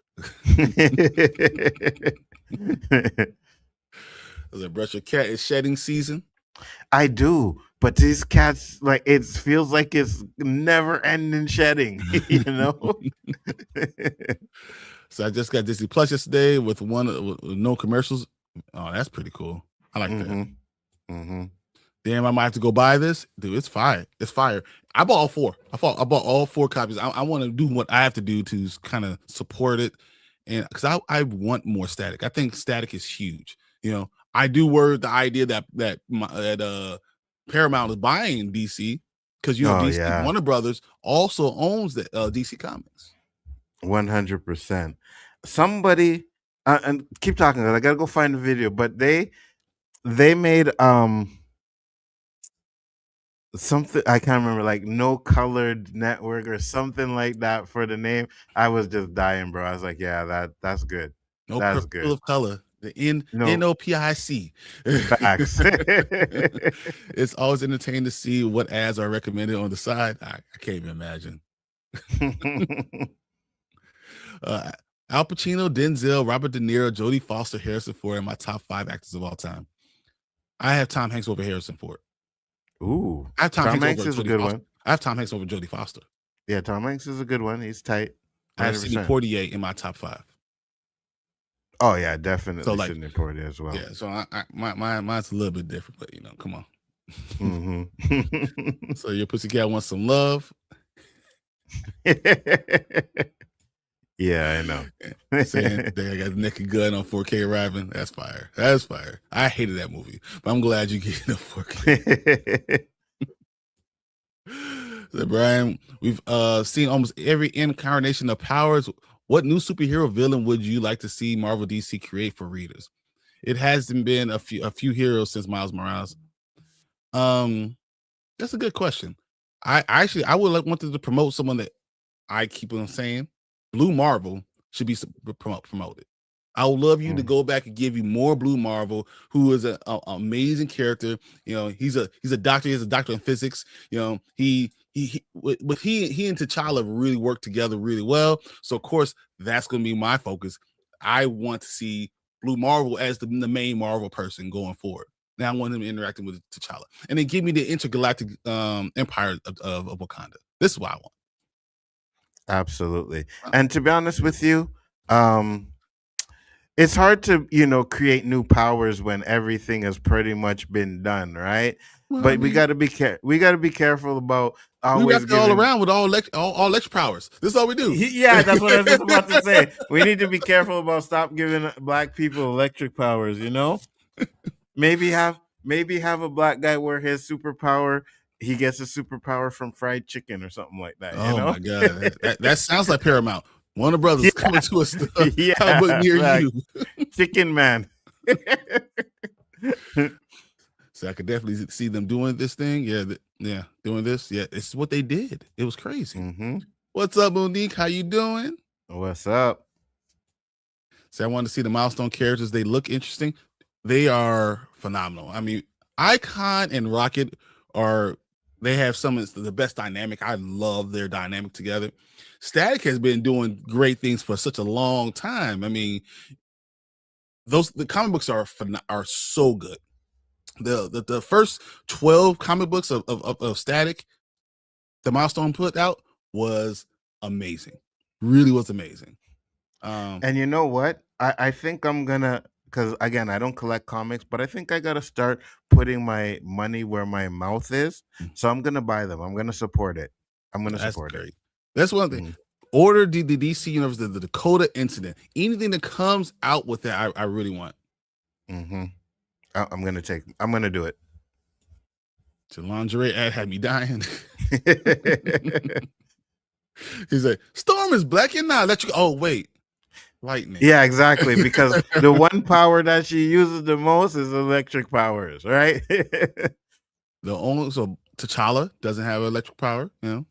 The brush your cat is shedding season. I do, but these cats, like, it feels like it's never ending shedding, you know. So I just got Disney Plus yesterday with no commercials. Oh, that's pretty cool. I like that. Mm-hmm. Damn, I might have to go buy this, dude. It's fire. It's fire. I bought all four. I bought all 4 copies. I want to do what I have to do to kind of support it, and because I want more static. I think static is huge. You know, I do worry the idea that Paramount is buying DC because DC Warner Brothers also owns the DC Comics. 100%. Somebody and keep talking. I gotta go find the video, but they made something I can't remember, like No Colored Network or something like that for the name. I was just dying, bro. I was like, yeah, that's good. No, that's good. Of color. The NOPIC. Facts. It's always entertaining to see what ads are recommended on the side. I can't even imagine. Al Pacino, Denzel, Robert De Niro, Jodie Foster, Harrison Ford are my top 5 actors of all time. I have Tom Hanks over Harrison Ford. Ooh, I have Tom Hanks is a good one. I have Tom Hanks over Jodie Foster. Yeah, Tom Hanks is a good one. He's tight. 100%. I have Sidney Poitier in my top 5. Oh yeah, definitely. So, like, Sidney Poitier as well. Yeah, so mine's a little bit different, but you know, come on. Mm-hmm. So your pussycat wants some love. Yeah, I know. Saying they got the naked gun on 4K arriving. That's fire. That's fire. I hated that movie, but I'm glad you get it on 4K. So, Bryon, we've seen almost every incarnation of powers. What new superhero villain would you like to see Marvel DC create for readers? It hasn't been a few heroes since Miles Morales. That's a good question. I would wanted to promote someone that I keep on saying. Blue Marvel should be promoted. I would love you to go back and give you more Blue Marvel, who is an amazing character. You know, he's a doctor. He's a doctor in physics. You know, he and T'Challa really work together really well. So of course that's going to be my focus. I want to see Blue Marvel as the main Marvel person going forward. Now I want him interacting with T'Challa, and then give me the intergalactic empire of Wakanda. This is what I want. Absolutely. And to be honest with you, it's hard to, create new powers when everything has pretty much been done, right? Well, but we got to be careful about always giving all around with all electric powers. This is all we do. Yeah, that's what I was just about to say. We need to be careful about stop giving black people electric powers, Maybe have a black guy wear his superpower. He gets a superpower from fried chicken or something like that. My God. That sounds like Paramount. Warner Brothers coming to us near you. Chicken Man. So I could definitely see them doing this thing. Yeah, doing this. Yeah, it's what they did. It was crazy. Mm-hmm. What's up, Monique? How you doing? What's up? So I want to see the Milestone characters. They look interesting. They are phenomenal. I mean, Icon and Rocket they have some of the best dynamic. I love their dynamic together. Static has been doing great things for such a long time. I mean, the comic books are so good. The first 12 comic books of Static, the Milestone put out, was amazing. really was amazing. And you know what? I think I'm gonna, because again, I don't collect comics, but I think I gotta start putting my money where my mouth is. So I'm gonna buy them. I'm gonna support it. I'm gonna That's support great. That's one thing. Mhm. Order the DC Universe, the Dakota Incident. Anything that comes out with that, I really want. Mm-hmm. I'm gonna do it. The lingerie ad had me dying. He's like, Storm is black and not electric. Oh, wait. Lightning. Yeah, exactly. Because the one power that she uses the most is electric powers, right? So T'Challa doesn't have electric power, because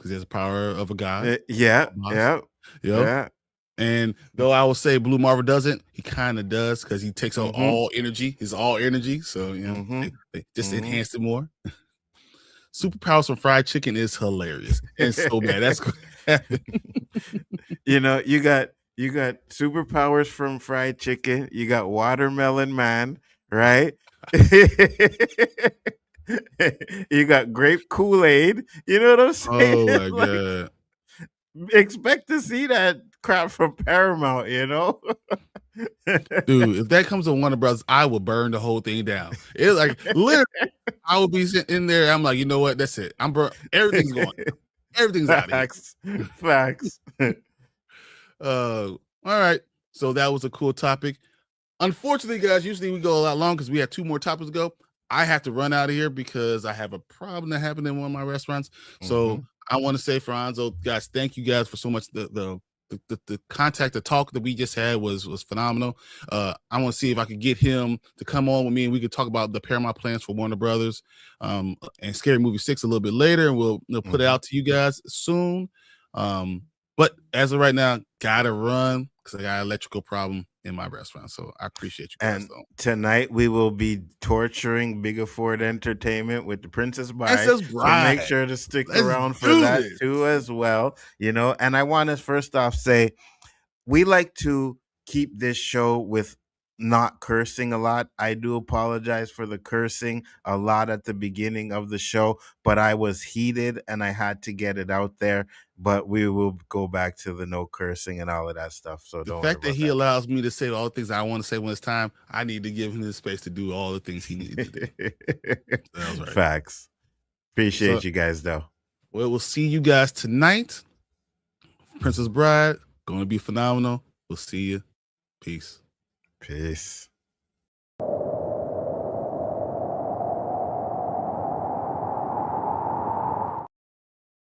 he has the power of a god. Yeah, Boss. yeah. And though I will say Blue Marvel doesn't, he kind of does because he takes out all energy. His all energy. So, they just enhanced it more. Superpowers from fried chicken is hilarious and so bad. That's what happened. You got superpowers from fried chicken. You got Watermelon Man, right? You got grape Kool-Aid. You know what I'm saying? Oh my god! Expect to see that crap from Paramount. Dude, if that comes to Warner Brothers, I will burn the whole thing down. It's like literally, I will be sitting in there. I'm like, you know what? That's it. Everything's going. Everything's out of here. Facts. All right. So that was a cool topic. Unfortunately, guys, usually we go a lot long because we have 2 more topics to go. I have to run out of here because I have a problem that happened in one of my restaurants. So I want to say for Nzo, guys, thank you guys for so much. The contact, the talk that we just had was phenomenal. I want to see if I could get him to come on with me and we could talk about the Paramount plans for Warner Brothers and Scary Movie 6 a little bit later, and we'll put it out to you guys soon. But as of right now, gotta run because I got an electrical problem in my restaurant. So I appreciate you guys. And tonight we will be torturing Biggaford Entertainment with the Princess Bride. So make sure to stick around for that too as well. And I want to first off say we like to keep this show with not cursing a lot. I do apologize for the cursing a lot at the beginning of the show, but I was heated and I had to get it out there. But we will go back to the no cursing and all of that stuff. So the fact that he allows me to say all the things I want to say when it's time, I need to give him the space to do all the things he needs to do. That was right. Facts. Appreciate you guys though. Well, we'll see you guys tonight. Princess Bride, going to be phenomenal. We'll see you. Peace. Peace.